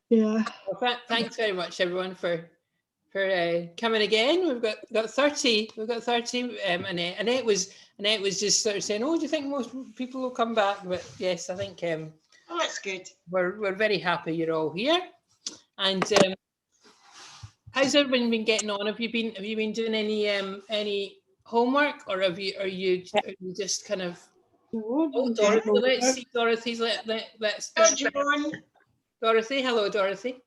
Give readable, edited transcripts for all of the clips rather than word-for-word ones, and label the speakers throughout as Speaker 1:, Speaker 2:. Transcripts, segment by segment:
Speaker 1: Yeah.
Speaker 2: Well, thanks very much, everyone, for coming again. We've got 30. We've got 30. Annette. Annette was just sort of saying, "Oh, do you think most people will come back?" But yes, I think
Speaker 3: oh, that's good.
Speaker 2: We're very happy you're all here. And how's everyone been getting on? Have you been doing any homework, or are you just kind of? Oh, Dorothy, let's see Dorothy's. Let's Dorothy. Hello, Dorothy.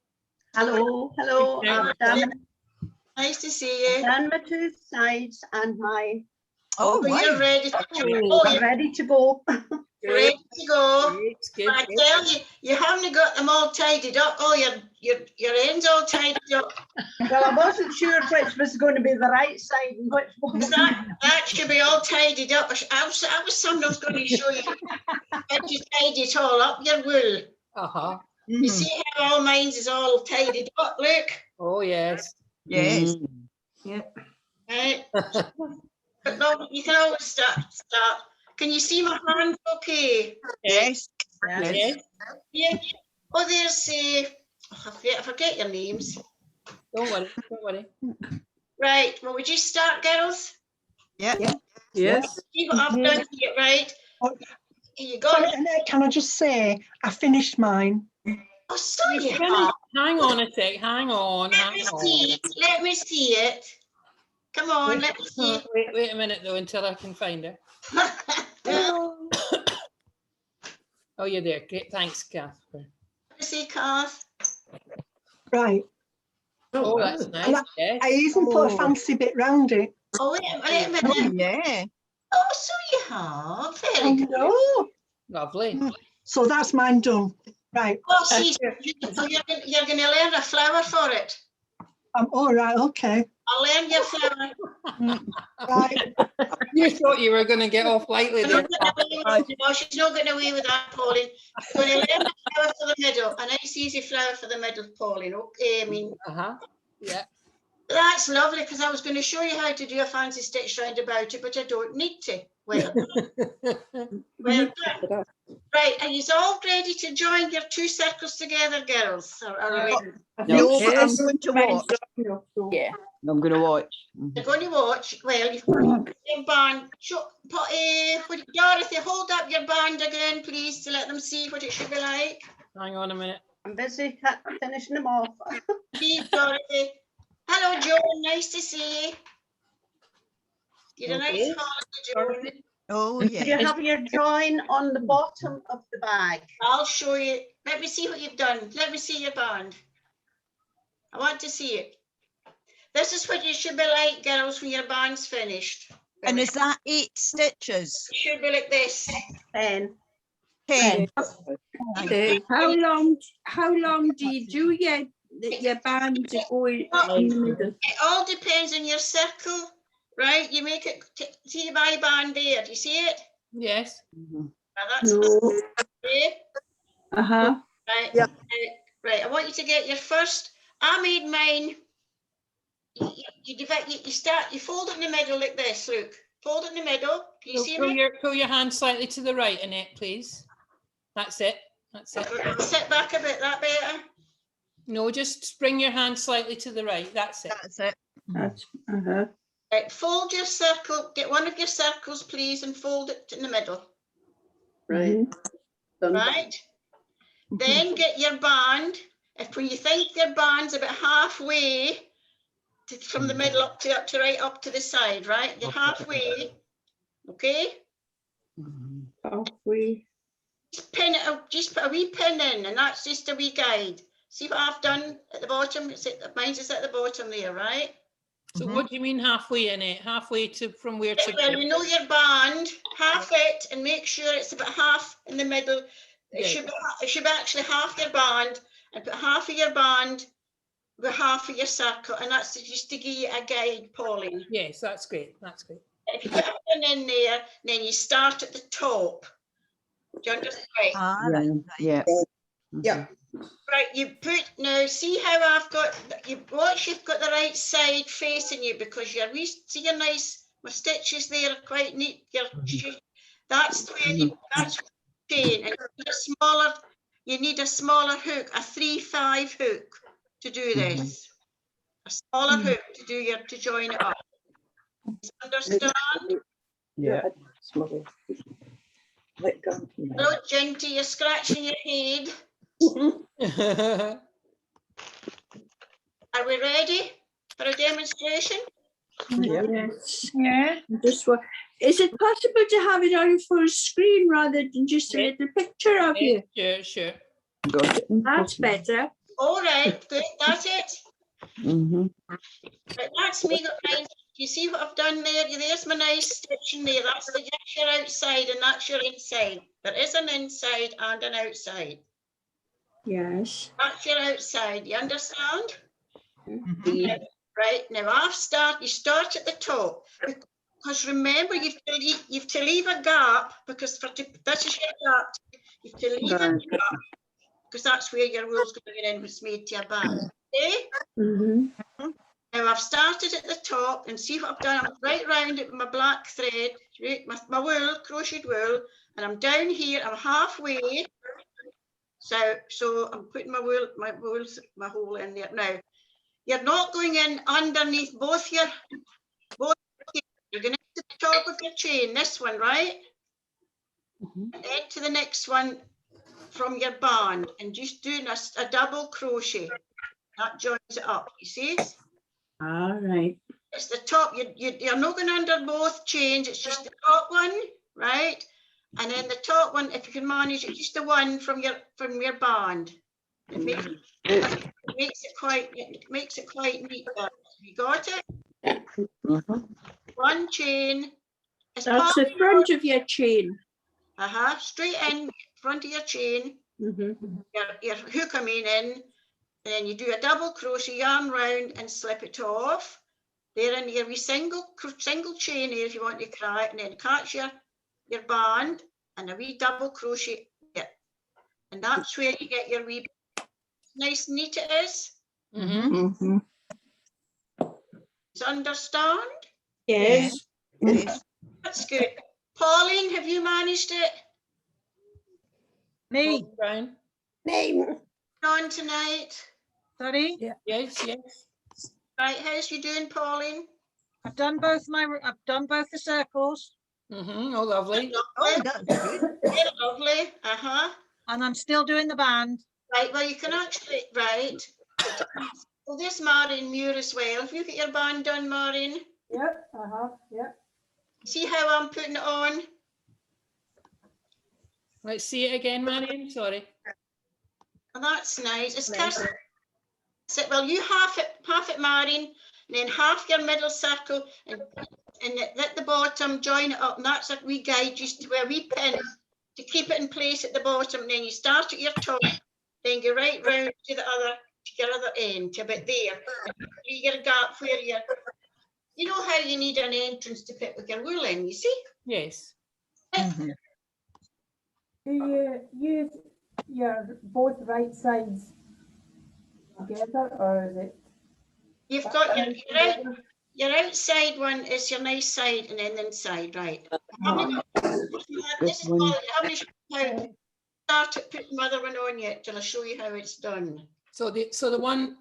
Speaker 4: Hello, hello. I'm done.
Speaker 3: Nice to see you.
Speaker 4: Done my two sides and my.
Speaker 3: Oh, you're ready to go.
Speaker 4: Oh, I'm ready to go.
Speaker 3: Ready to go.
Speaker 2: Good,
Speaker 3: I tell you, you haven't got them all tidied up. Oh, your ends all tidied up.
Speaker 4: Well, I wasn't sure which was going to be the right side and which one.
Speaker 3: That should be all tidied up. I was sometimes going to show you how to tidy it all up. Your wool.
Speaker 2: Uh-huh.
Speaker 3: You see how all mine's is all tidied up, look.
Speaker 2: Oh, yes.
Speaker 5: Yes.
Speaker 4: Yeah.
Speaker 3: Right. But no, you can always start. Can you see my hand okay?
Speaker 5: Yes.
Speaker 2: Yes.
Speaker 3: Yeah. Oh, there's I forget your names.
Speaker 2: Don't worry.
Speaker 3: Right. Well, would you start, girls?
Speaker 5: Yeah.
Speaker 1: Yes.
Speaker 3: See what I've done here, right?
Speaker 1: Oh,
Speaker 3: Here you go.
Speaker 1: sorry, Annette, can I just say I finished mine?
Speaker 3: Oh, so you have.
Speaker 2: Hang on a sec. Hang on.
Speaker 3: Let me see it. Come on, let me see.
Speaker 2: Wait a minute though until I can find her. Oh, you're there. Great. Thanks, Kath.
Speaker 3: Let me see, Kath.
Speaker 1: Right.
Speaker 2: Oh, that's nice. Yes.
Speaker 1: I even put a fancy bit round it.
Speaker 3: Oh, wait a minute.
Speaker 5: Oh, yeah.
Speaker 3: Oh, so you have. Very good.
Speaker 1: No.
Speaker 2: Lovely.
Speaker 1: So that's mine done. Right.
Speaker 3: Oh, see, so you're going to learn a flower for it.
Speaker 1: All right. Okay.
Speaker 3: I'll learn your flower.
Speaker 1: Right.
Speaker 2: You thought you were going to get off lightly there.
Speaker 3: No, she's not getting away with that, Pauline. She's going to learn a flower for the middle, a nice easy flower for the middle, Pauline. Okay, I mean.
Speaker 2: Yeah.
Speaker 3: That's lovely, because I was going to show you how to do a fancy stitch round about it, but I don't need to. Well done. Right, are you all ready to join your two circles together, girls?
Speaker 5: No, but I'm going to watch.
Speaker 6: Yeah, I'm going to watch.
Speaker 3: You're going to watch. Well, you've got your band. Dorothy, hold up your band again, please, to let them see what it should be like.
Speaker 2: Hang on a minute.
Speaker 4: I'm busy finishing them off.
Speaker 3: Please, Dorothy. Hello, Joan. Nice to see you. You're a nice holiday, Joan.
Speaker 5: Oh, yeah.
Speaker 4: You have your join on the bottom of the bag.
Speaker 3: I'll show you. Let me see what you've done. Let me see your band. I want to see it. This is what you should be like, girls, when your band's finished.
Speaker 5: And is that 8 stitches?
Speaker 3: It should be like this.
Speaker 4: 10.
Speaker 5: 10.
Speaker 6: How long do you do your band to go in the middle?
Speaker 3: It all depends on your circle, right? You make it, see my band there, do you see it?
Speaker 2: Yes.
Speaker 3: Now that's
Speaker 6: No.
Speaker 3: okay. Right.
Speaker 1: Yep.
Speaker 3: Right, I want you to get your first. I made mine. You divide. You start. You fold it in the middle like this. Look, fold it in the middle. Can you see me?
Speaker 2: Pull your hand slightly to the right, Annette, please. That's it. That's it.
Speaker 3: Sit back a bit. That better.
Speaker 2: No, just bring your hand slightly to the right. That's it.
Speaker 5: That's it.
Speaker 6: That's,
Speaker 3: Right, fold your circle. Get one of your circles, please, and fold it in the middle.
Speaker 4: Right.
Speaker 3: Right. Then get your band. When you think your band's about halfway from the middle up to right up to the side, right? You're halfway. Okay.
Speaker 6: halfway.
Speaker 3: Just pin it. Just put a wee pin in, and that's just a wee guide. See what I've done at the bottom? Mine's is at the bottom there, right?
Speaker 2: So what do you mean halfway in it? Halfway to from where to?
Speaker 3: Well, you know your band, half it, and make sure it's about half in the middle. It should be actually half your band, and put half of your band with half of your circle, and that's just to give you a guide, Pauline.
Speaker 2: Yes, that's great. That's great.
Speaker 3: If you put a pin in there, then you start at the top. Do you understand?
Speaker 6: Yeah.
Speaker 4: Yeah.
Speaker 3: Right, you put, now see how I've got, watch you've got the right side facing you, because see your nice, my stitches there are quite neat. That's where that's chain, and you need a smaller hook, a 3-5 hook to do this. A smaller hook to do your, to join it up. Understand?
Speaker 7: Yeah. Let go.
Speaker 3: Hello, Genty, you're scratching your head. Are we ready for a demonstration?
Speaker 6: Yes.
Speaker 4: Yeah.
Speaker 6: Just what? Is it possible to have it on full screen rather than just a little picture of you?
Speaker 2: Sure, sure.
Speaker 7: Got it.
Speaker 6: That's better.
Speaker 3: All right, good, that's it.
Speaker 7: Mhm.
Speaker 3: Right, that's me, right. You see what I've done there? There's my nice stitching there. That's your outside and that's your inside. There is an inside and an outside.
Speaker 6: Yes.
Speaker 3: That's your outside, you understand?
Speaker 6: Mhm.
Speaker 3: Right, now you start at the top. Because remember, you've to leave a gap, because this is your gap. You've to leave a gap, because that's where your wool's going to get in, it's made to your band. Okay?
Speaker 6: Mhm.
Speaker 3: Now I've started at the top and see what I've done. I'm right round it with my black thread, my wool, crocheted wool, and I'm down here, I'm halfway. So I'm putting my hole in there. Now, you're not going in underneath you're going to the top of your chain, this one, right? And then to the next one from your band, and just doing a double crochet. That joins it up, you see?
Speaker 6: All right.
Speaker 3: It's the top, you're not going under both chains, it's just the top one, right? And then the top one, if you can manage it, just the one from your band. It makes it quite neat. Have you got it? One chain.
Speaker 6: That's the front of your chain.
Speaker 3: Straight in front of your chain.
Speaker 6: Mhm.
Speaker 3: Your hook, I mean, in, and then you do a double crochet, yarn round and slip it off. There in your wee single chain here if you want to cry it, and then catch your band and a wee double crochet there. And that's where you get your wee nice neat it is.
Speaker 6: Mhm.
Speaker 3: Do you understand?
Speaker 6: Yes.
Speaker 5: Yes.
Speaker 3: That's good. Pauline, have you managed it
Speaker 4: Me.
Speaker 2: Brian?
Speaker 3: on tonight?
Speaker 4: Sorry.
Speaker 2: Yes, yes.
Speaker 3: Right, how's you doing, Pauline?
Speaker 4: I've done both the circles
Speaker 2: Oh, lovely.
Speaker 5: Oh, that's good.
Speaker 3: Yeah, lovely.
Speaker 4: and I'm still doing the band.
Speaker 3: Right, well, you can actually, right. Well, there's Maureen Muir as well. Have you got your band done, Maureen?
Speaker 4: Yep, I have. Yep.
Speaker 3: See how I'm putting it on?
Speaker 2: Let's see it again, Marion. Sorry.
Speaker 3: Oh, that's nice. It's well, you half it, Maureen, and then half your middle circle, and at the bottom, join it up, and that's a wee guide just to where we pin to keep it in place at the bottom. And then you start at your top, then go right round to your other end, to about there. You get a gap where you know how you need an entrance to put with your wool in, you see?
Speaker 2: Yes.
Speaker 8: Do you use your both right sides together, or is it?
Speaker 3: You've got your outside one is your nice side, and then the inside, right? This is all, I haven't shown how to start putting the other one on yet till I show you how it's done.
Speaker 2: So the one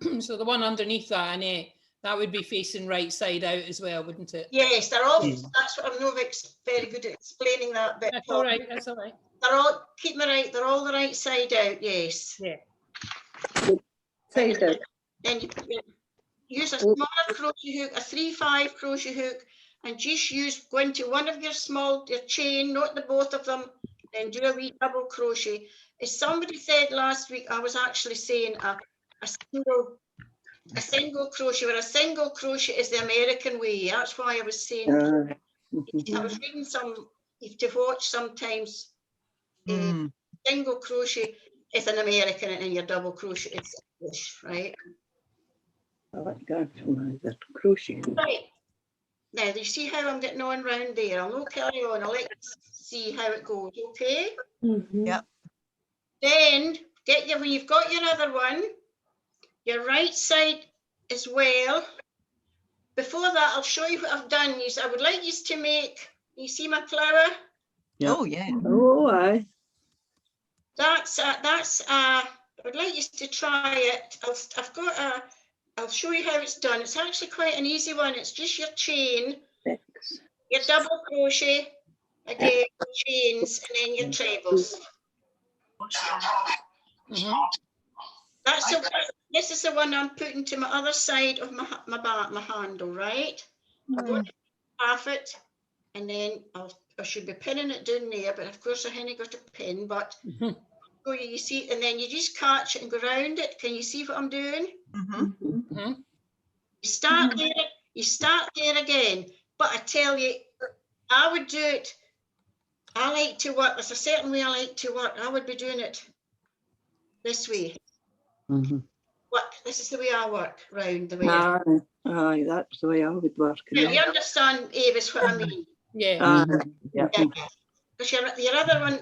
Speaker 2: underneath that, Annette, that would be facing right side out as well, wouldn't it?
Speaker 3: Yes, they're all. That's what I'm not very good at explaining that bit.
Speaker 2: That's all right. That's all right.
Speaker 3: They're all keep me right. They're all the right side out. Yes.
Speaker 2: Yeah.
Speaker 8: Side out.
Speaker 3: Then you use a smaller crochet hook, a 3-5 crochet hook, and just go into one of your chain, not the both of them, then do a wee double crochet. As somebody said last week, I was actually saying a single crochet, where a single crochet is the American way. That's why I was saying, I was reading you have to watch sometimes, single crochet is an American and your double crochet is English, right?
Speaker 7: I like going from that crochet.
Speaker 3: Right. Now, you see how I'm getting on round there? I'll not carry on. I'll let you see how it goes, okay?
Speaker 5: Yep.
Speaker 3: Then, when you've got your other one, your right side as well. Before that, I'll show you what I've done. I would like you to make, you see my flower?
Speaker 5: Oh, yeah.
Speaker 6: Oh, aye.
Speaker 3: I would like you to try it. I'll show you how it's done. It's actually quite an easy one. It's just your chain, your double crochet, again, chains, and then your trebles. This is the one I'm putting to my other side of my handle, right? I'm going to half it, and then I should be pinning it down there, but of course I haven't got a pin, but so you see, and then you just catch it and go round it. Can you see what I'm doing? You start there again, but I tell you, I would do it. I like to work. There's a certain way I like to work. I would be doing it this way. This is the way I work, round the way.
Speaker 7: Aye, that's the way I would work.
Speaker 3: Yeah, you understand, Avis, what I mean?
Speaker 2: Yeah.
Speaker 7: Yeah.
Speaker 3: Because your other one,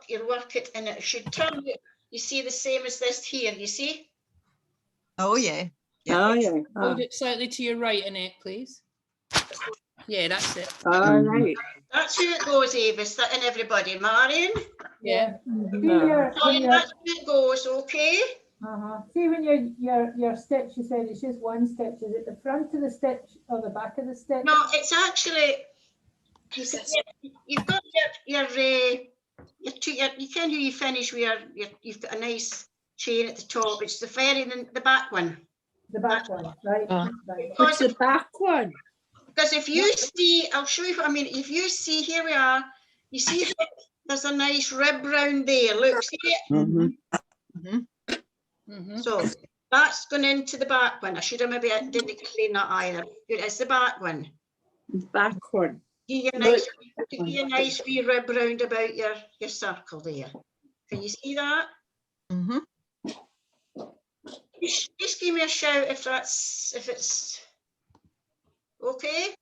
Speaker 3: you work it, and it should turn. You see the same as this here. You see?
Speaker 5: Oh, yeah.
Speaker 2: Hold it slightly to your right, Annette, please. Yeah, that's it.
Speaker 7: All right.
Speaker 3: That's how it goes, Avis, and everybody. Marion?
Speaker 2: Yeah.
Speaker 3: Marion, that's how it goes, okay?
Speaker 8: See when your stitch, you said it's just one stitch. Is it the front of the stitch or the back of the stitch?
Speaker 3: No, it's actually, you've got your you can hear you finish where you've got a nice chain at the top. It's the the back one.
Speaker 8: The back one, right? Right.
Speaker 6: What's the back one?
Speaker 3: Because if you see, I'll show you what I mean. If you see, here we are, you see there's a nice rib round there. Look, see it? So that's going into the back one. I should have maybe didn't explain that either. It's the back one.
Speaker 6: Back one.
Speaker 3: Give you a nice wee rib round about your circle there. Can you see that? Just give me a shout if it's okay.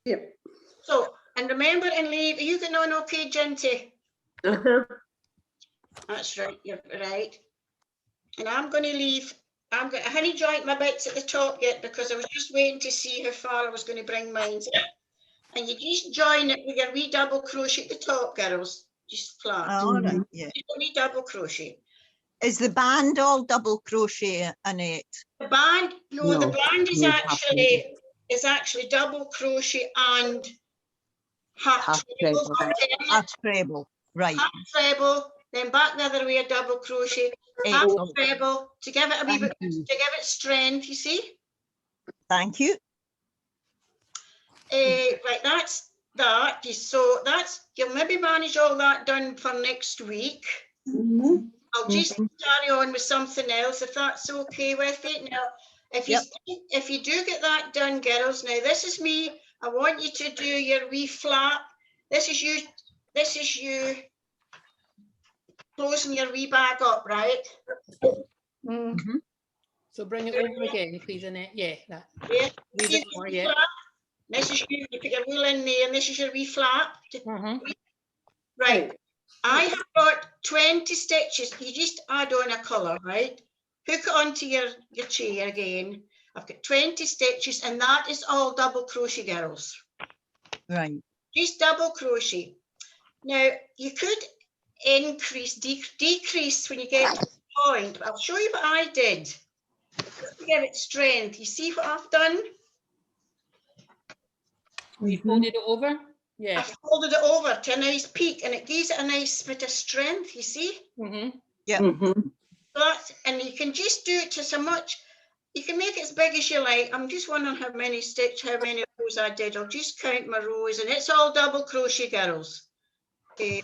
Speaker 6: Yep.
Speaker 3: So, and remember and leave. Are you getting on okay, Genty? That's right. You're right. And I'm going to leave. I hadn't joined my bits at the top yet because I was just waiting to see how far I was going to bring mine. And you just join it with your wee double crochet at the top, girls. Just flat.
Speaker 5: All right, yeah.
Speaker 3: Just a wee double crochet.
Speaker 5: Is the band all double crochet, Annette?
Speaker 3: The band, no, the band is
Speaker 7: no,
Speaker 3: actually double crochet and half treble.
Speaker 5: Half treble, right.
Speaker 3: Half treble, then back the other way a double crochet, half treble to give it a wee bit, to give it strength. You see?
Speaker 5: Thank you.
Speaker 3: Right, that's that. So you'll maybe manage all that done for next week. I'll just carry on with something else if that's okay with it. Now, if you do get that done, girls, now this is me. I want you to do your wee flap. This is you closing your wee bag up, right?
Speaker 2: So bring it over again, please, Annette. Yeah, that.
Speaker 3: Yeah.
Speaker 2: Leave it more, yeah.
Speaker 3: This is you put your wool in there, and this is your wee flap. Right. I have got 20 stitches. You just add on a colour, right? Hook it onto your chain again. I've got 20 stitches, and that is all double crochet, girls.
Speaker 5: Right.
Speaker 3: Just double crochet. Now, you could increase, decrease when you get to the point. I'll show you what I did. To give it strength. You see what I've done?
Speaker 2: You folded it over? Yeah.
Speaker 3: I folded it over to a nice peak, and it gives it a nice bit of strength, you see?
Speaker 5: Yeah.
Speaker 3: And you can just do it to so much. You can make it as big as you like. I'm just wondering how many rows I did. I'll just count my rows, and it's all double crochet, girls. 3,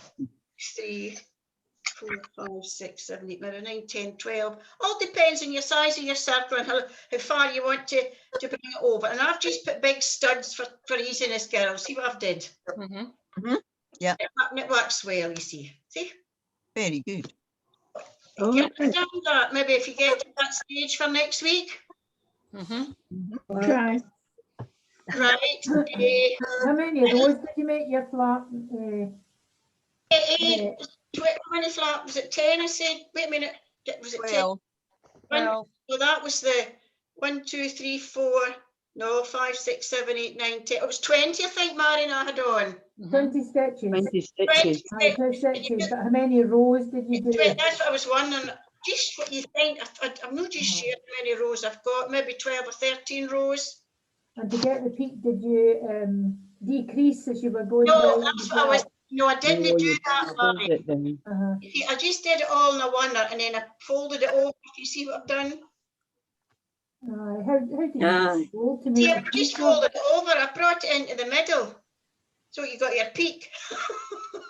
Speaker 3: 4, 5, 6, 7, 8, 9, 10, 12. All depends on your size of your circle and how far you want to bring it over. And I've just put big studs for easiness, girls. See what I've did?
Speaker 5: Yeah.
Speaker 3: It works well, you see. See?
Speaker 5: Very good.
Speaker 3: That, maybe if you get to that stage for next week.
Speaker 6: Try.
Speaker 3: Right.
Speaker 8: How many of those did you make your flap?
Speaker 3: How many flaps? Was it 10? I said, wait a minute. Was it 10?
Speaker 5: 12.
Speaker 3: Well, that was the 1, 2, 3, 4. No, 5, 6, 7, 8, 9, 10. It was 20, I think, Marion, I had on.
Speaker 8: 20 stitches.
Speaker 7: 20
Speaker 3: 20
Speaker 7: stitches.
Speaker 8: Aye, 20 stitches, but how many rows did you do?
Speaker 3: That's what I was wondering. Just what you think. I'm not just sure how many rows I've got. Maybe 12 or 13 rows.
Speaker 8: And to get the peak, did you decrease as you were going
Speaker 3: No,
Speaker 8: down?
Speaker 3: that's what I was. No, I didn't
Speaker 7: Oh,
Speaker 3: do
Speaker 7: you
Speaker 3: that,
Speaker 7: fold
Speaker 3: Marion.
Speaker 7: it down.
Speaker 3: You see, I just did it all in a one-er and then I folded it over. You see what I've done?
Speaker 8: How did you fold to
Speaker 3: See,
Speaker 8: make
Speaker 3: I
Speaker 8: the
Speaker 3: just
Speaker 8: peak?
Speaker 3: folded it over. I brought it into the middle. So you got your peak.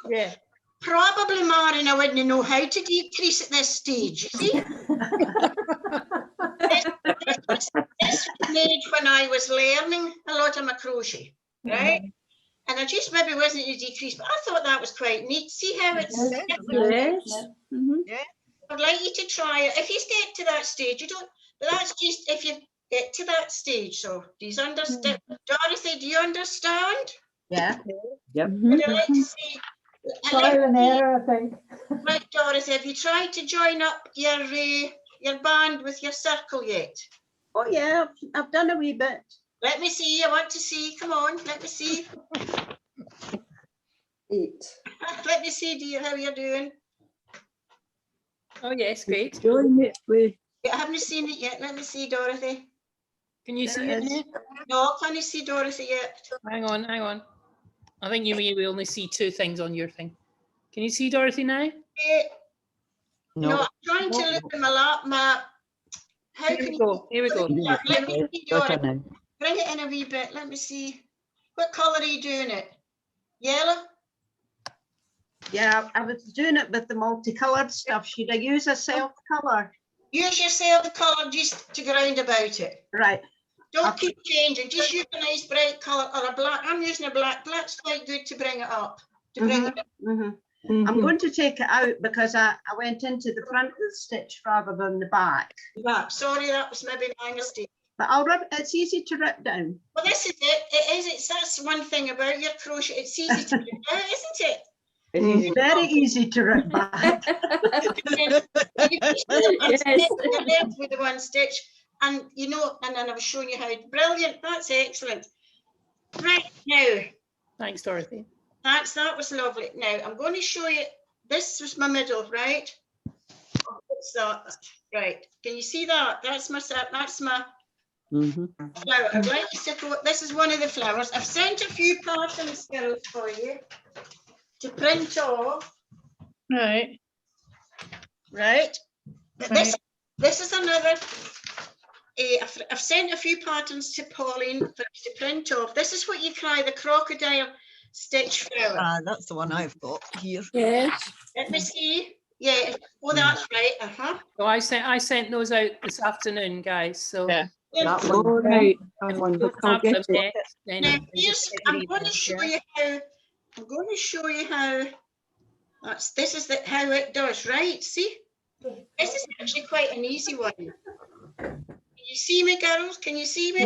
Speaker 2: Yeah.
Speaker 3: Probably, Marion, I wouldn't know how to decrease at this stage, you see? This was made when I was learning a lot of my crochet, right? And I just maybe wasn't to decrease, but I thought that was quite neat. See how it's
Speaker 6: Yes. Mhm.
Speaker 3: I'd like you to try it. If you get to that stage, you don't, but that's just if you get to that stage. So do you understand? Dorothy, do you understand?
Speaker 4: Yeah.
Speaker 7: Yep.
Speaker 3: Would you like to see?
Speaker 8: Trial and error, I think.
Speaker 3: Right, Dorothy, have you tried to join up your band with your circle yet?
Speaker 4: Oh, yeah, I've done a wee bit.
Speaker 3: Let me see. I want to see. Come on, let me see.
Speaker 4: 8.
Speaker 3: Let me see, dear, how you're doing.
Speaker 2: Oh yes, great.
Speaker 7: Join it with.
Speaker 3: I haven't seen it yet. Let me see, Dorothy.
Speaker 2: Can you
Speaker 4: There
Speaker 2: see
Speaker 4: it
Speaker 2: it?
Speaker 4: is.
Speaker 2: Annette?
Speaker 3: No, can you see Dorothy yet?
Speaker 2: Hang on, hang on. I think you may only see two things on your thing. Can you see Dorothy now?
Speaker 3: No, I'm trying to look at my lap map. How
Speaker 2: Here
Speaker 3: can
Speaker 2: we
Speaker 3: you?
Speaker 2: go. Here we go.
Speaker 3: Let me see,
Speaker 7: Got her
Speaker 3: Dorothy.
Speaker 7: now.
Speaker 3: Bring it in a wee bit. Let me see. What colour are you doing it? Yellow?
Speaker 4: Yeah, I was doing it with the multicoloured stuff. Should I use a self colour?
Speaker 3: Use yourself colour just to go round about it.
Speaker 4: Right.
Speaker 3: Don't keep changing. Just use a nice bright colour or a black. I'm using a black. Black's quite good to bring it up. To bring it up.
Speaker 4: I'm going to take it out because I went into the front of the stitch rather than the back.
Speaker 3: Back. Sorry, that was maybe my mistake.
Speaker 4: But it's easy to rip down.
Speaker 3: Well, this is it. It is. That's one thing about your crochet. It's easy to rip out, isn't it?
Speaker 4: It's very easy to rip back.
Speaker 3: You just do it
Speaker 6: Yes.
Speaker 3: the length with the one stitch, and you know, and then I was showing you how. Brilliant. That's excellent. Right now,
Speaker 2: Thanks, Dorothy.
Speaker 3: that was lovely. Now I'm going to show you. This was my middle, right? Oh, what's that? Right. Can you see that? That's my flower. I'd like you to go. This is one of the flowers. I've sent a few patterns, girls, for you to print off.
Speaker 2: Right.
Speaker 3: Right. This is another. I've sent a few patterns to Pauline for us to print off. This is what you cry the crocodile stitch flower.
Speaker 5: That's the one I've got here.
Speaker 6: Yes.
Speaker 3: Let me see. Yeah. Oh, that's right.
Speaker 2: So I sent those out this afternoon, guys. So
Speaker 7: Yeah.
Speaker 4: That
Speaker 7: All
Speaker 4: one.
Speaker 7: right.
Speaker 2: if
Speaker 7: That
Speaker 2: you
Speaker 7: one.
Speaker 2: don't
Speaker 7: I'll
Speaker 2: have
Speaker 7: get
Speaker 2: them
Speaker 7: it.
Speaker 2: yet, then
Speaker 3: Now,
Speaker 2: just check
Speaker 3: I'm
Speaker 2: your
Speaker 3: going to
Speaker 2: emails,
Speaker 3: show
Speaker 2: yeah?
Speaker 3: you how. I'm going to show you how. This is how it does. Right. See. This is actually quite an easy one. Can you see me, girls? Can you see me?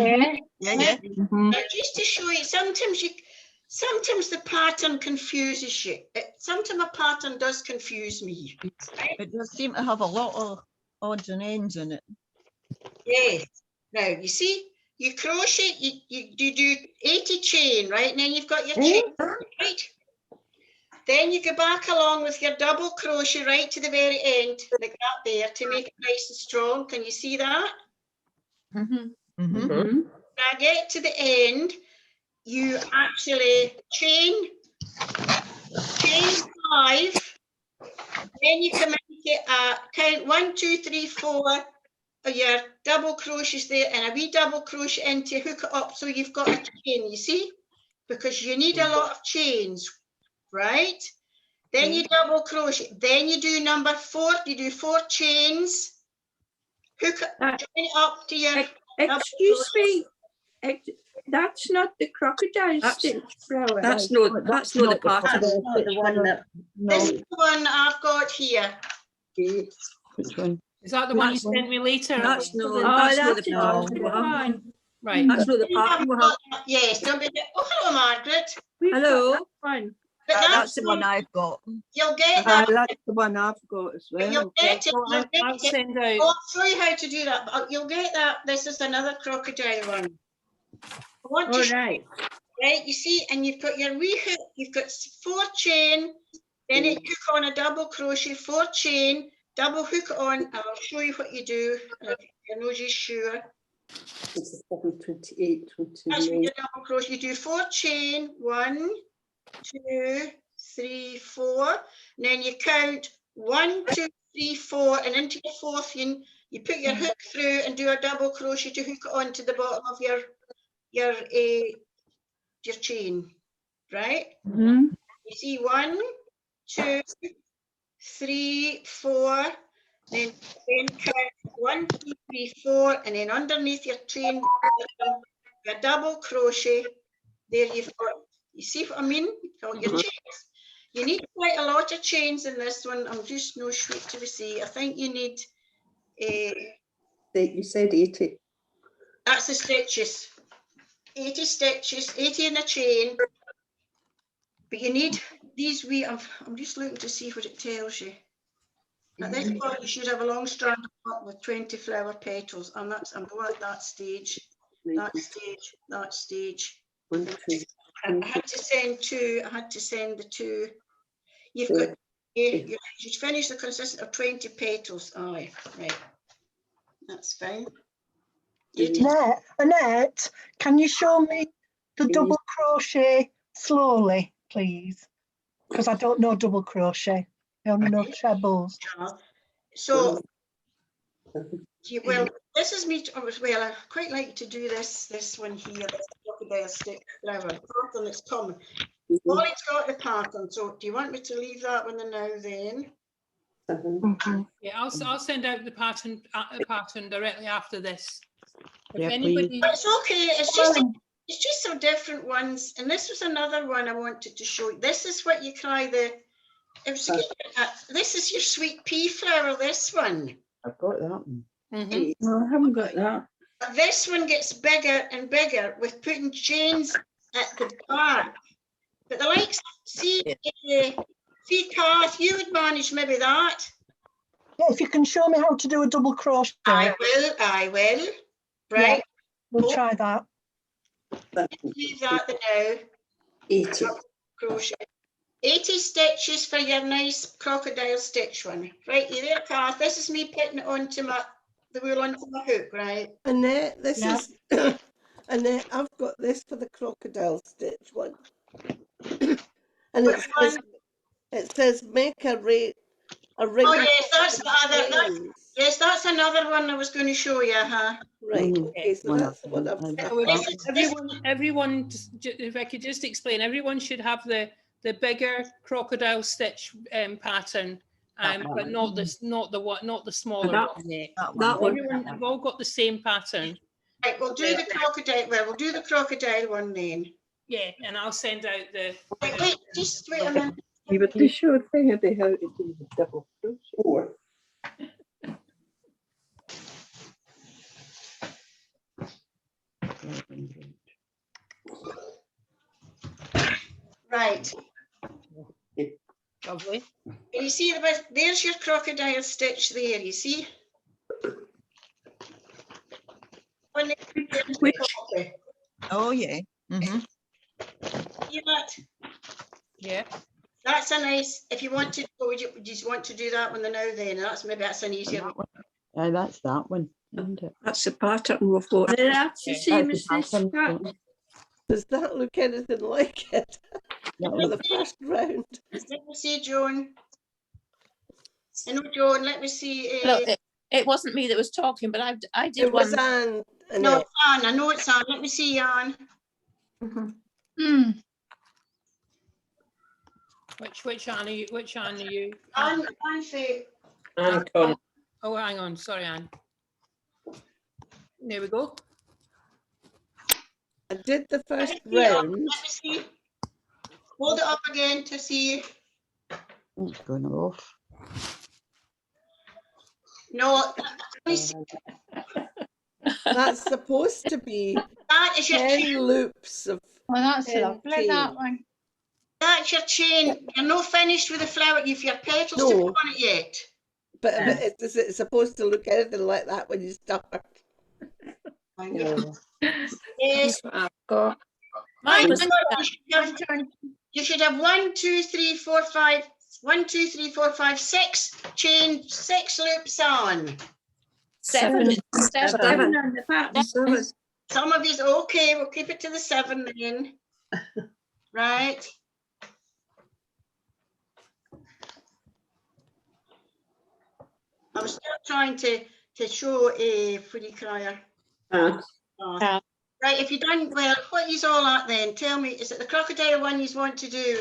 Speaker 5: Yeah.
Speaker 3: Now, just to show you, sometimes the pattern confuses you. Sometimes a pattern does confuse me.
Speaker 5: It does seem to have a lot of odds and ends in it.
Speaker 3: Yes. Now, you see, you crochet, you do 80 chain, right? And then you've got your chain, right? Then you go back along with your double crochet right to the very end, like that there, to make it nice and strong. Can you see that? When I get to the end, you actually chain 5, then you come into count 1, 2, 3, 4 of your double crochets there, and a wee double crochet in to hook it up so you've got a chain, you see? Because you need a lot of chains, right? Then you double crochet, then you do number 4, you do 4 chains, hook it, join it up to your
Speaker 6: Excuse me. That's not the crocodile stitch flower.
Speaker 7: That's not the pattern.
Speaker 4: That's not the one that.
Speaker 3: This is the one I've got here.
Speaker 7: Which one?
Speaker 2: Is that the one you sent me later?
Speaker 6: That's not the pattern.
Speaker 2: Right.
Speaker 7: That's not the pattern we have.
Speaker 3: Yes, don't be. Oh, hello, Margaret.
Speaker 7: Hello.
Speaker 3: But
Speaker 5: That's the one I've got.
Speaker 3: You'll get that.
Speaker 7: That's the one I've got as
Speaker 3: But
Speaker 7: well.
Speaker 3: you'll get it.
Speaker 2: So
Speaker 3: You'll get
Speaker 2: I'll
Speaker 3: it.
Speaker 2: send
Speaker 3: Oh,
Speaker 2: out.
Speaker 3: I'll show you how to do that. But you'll get that. This is another crocodile one. I want
Speaker 6: All
Speaker 3: to
Speaker 6: right.
Speaker 3: right, you see, and you've got your wee hook, you've got 4 chain, then it hook on a double crochet, 4 chain, double hook on, and I'll show you what you do. Your nose is sure.
Speaker 7: It's 728,
Speaker 3: That's what your double crochet. You do 4 chain, 1, 2, 3, 4. And then you count 1, 2, 3, 4, and into your 4th, you put your hook through and do a double crochet to hook it onto the bottom of your chain, right?
Speaker 6: Mm-hmm.
Speaker 3: You see 1, 2, 3, 4, then count 1, 2, 3, 4, and then underneath your chain, a double crochet. There you've got, you see what I mean? You've got your chains. You need quite a lot of chains in this one. I'm just no sure to see. I think you need
Speaker 7: You said 80.
Speaker 3: that's the stitches. 80 stitches, 80 in a chain. But you need these wee, I'm just looking to see what it tells you. At this point, you should have a long strand of cotton with 20 flower petals, and I'm at that stage, that stage, that stage.
Speaker 7: 1, 2,
Speaker 3: I had to send 2. I had to send the 2. You've got, you finish the consistent of 20 petals. Aye, right. That's fine.
Speaker 1: Annette, can you show me the double crochet slowly, please? Because I don't know double crochet. I only know trebles.
Speaker 3: So, well, this is me. Well, I quite like to do this one here, this crocodile stitch flower pattern that's common. Molly's got the pattern, so do you want me to leave that one now then?
Speaker 7: 7.
Speaker 2: Yeah, I'll send out the pattern directly after this. If
Speaker 5: Yeah,
Speaker 2: anybody,
Speaker 3: It's okay. It's just some different ones, and this was another one I wanted to show you. This is what you cry the. This is your sweet pea flower. This one.
Speaker 7: I've got that one.
Speaker 2: Mhm.
Speaker 6: No, I haven't got that.
Speaker 3: But this one gets bigger and bigger with putting chains at the back. But the likes, see, Kath, you would manage maybe that.
Speaker 1: Yeah, if you can show me how to do a double crochet.
Speaker 3: I will. Right.
Speaker 1: We'll try that.
Speaker 3: Leave that now.
Speaker 7: 80.
Speaker 3: Crochet. 80 stitches for your nice crocodile stitch one. Right, you there, Kath? This is me putting it onto the wool onto my hook, right?
Speaker 9: Annette, this is Annette, I've got this for the crocodile stitch one. And it says make a ring.
Speaker 3: Oh yes, that's the other. Yes, that's another one I was going to show you, huh?
Speaker 9: Right. Okay, so that's the one I've got.
Speaker 2: everyone, if I could just explain, everyone should have the bigger crocodile stitch pattern, but not the smaller one.
Speaker 6: That one.
Speaker 2: Everyone have all got the same pattern.
Speaker 3: Right, we'll do the crocodile. Well, we'll do the crocodile one then.
Speaker 2: Yeah, and I'll send out the.
Speaker 3: Wait, just wait a minute.
Speaker 7: You were too sure thing about how to do the double crochet.
Speaker 3: Right.
Speaker 2: Lovely.
Speaker 3: You see there's your crocodile stitch there, you see?
Speaker 5: Oh, yeah.
Speaker 3: See that?
Speaker 2: Yeah.
Speaker 3: That's a nice, if you want to, you just want to do that one now then, that's an easier one.
Speaker 7: Aye, that's that one, isn't it?
Speaker 6: That's the pattern we've got. That's the same as this pattern.
Speaker 9: Does that look anything like it? For the first round.
Speaker 3: Let me see, Joan. I know, Joan, let me see.
Speaker 10: Look, it wasn't me that was talking, but I did
Speaker 9: It was
Speaker 10: one.
Speaker 9: Anne.
Speaker 3: No, it's Anne. I know it's Anne. Let me see, Anne.
Speaker 2: Which Anne are you? Which Anne are you?
Speaker 3: Anne Faye.
Speaker 7: Anne.
Speaker 2: Oh, hang on. Sorry, Anne. There we go.
Speaker 9: I did the first round.
Speaker 3: Let me see. Hold it up again to see.
Speaker 7: It's going off.
Speaker 3: No,
Speaker 9: that's supposed to be
Speaker 3: that is your
Speaker 9: 10 loops of.
Speaker 10: Well, that's lovely, that one.
Speaker 3: That's your chain. You're not finished with the flower. You've your petals to put on it yet.
Speaker 9: But it's supposed to look anything like that when you start.
Speaker 3: Yeah. Yes.
Speaker 6: I've got.
Speaker 10: Mine was
Speaker 3: You should have 1, 2, 3, 4, 5. 1, 2, 3, 4, 5, 6 chain, 6 loops on.
Speaker 10: seven.
Speaker 6: Seven on the pattern.
Speaker 3: Some of these, okay, we'll keep it to the 7 then. Right. I was still trying to show a Footy Crier. Right, if you've done well, what is all that then? Tell me, is it the crocodile one you want to do?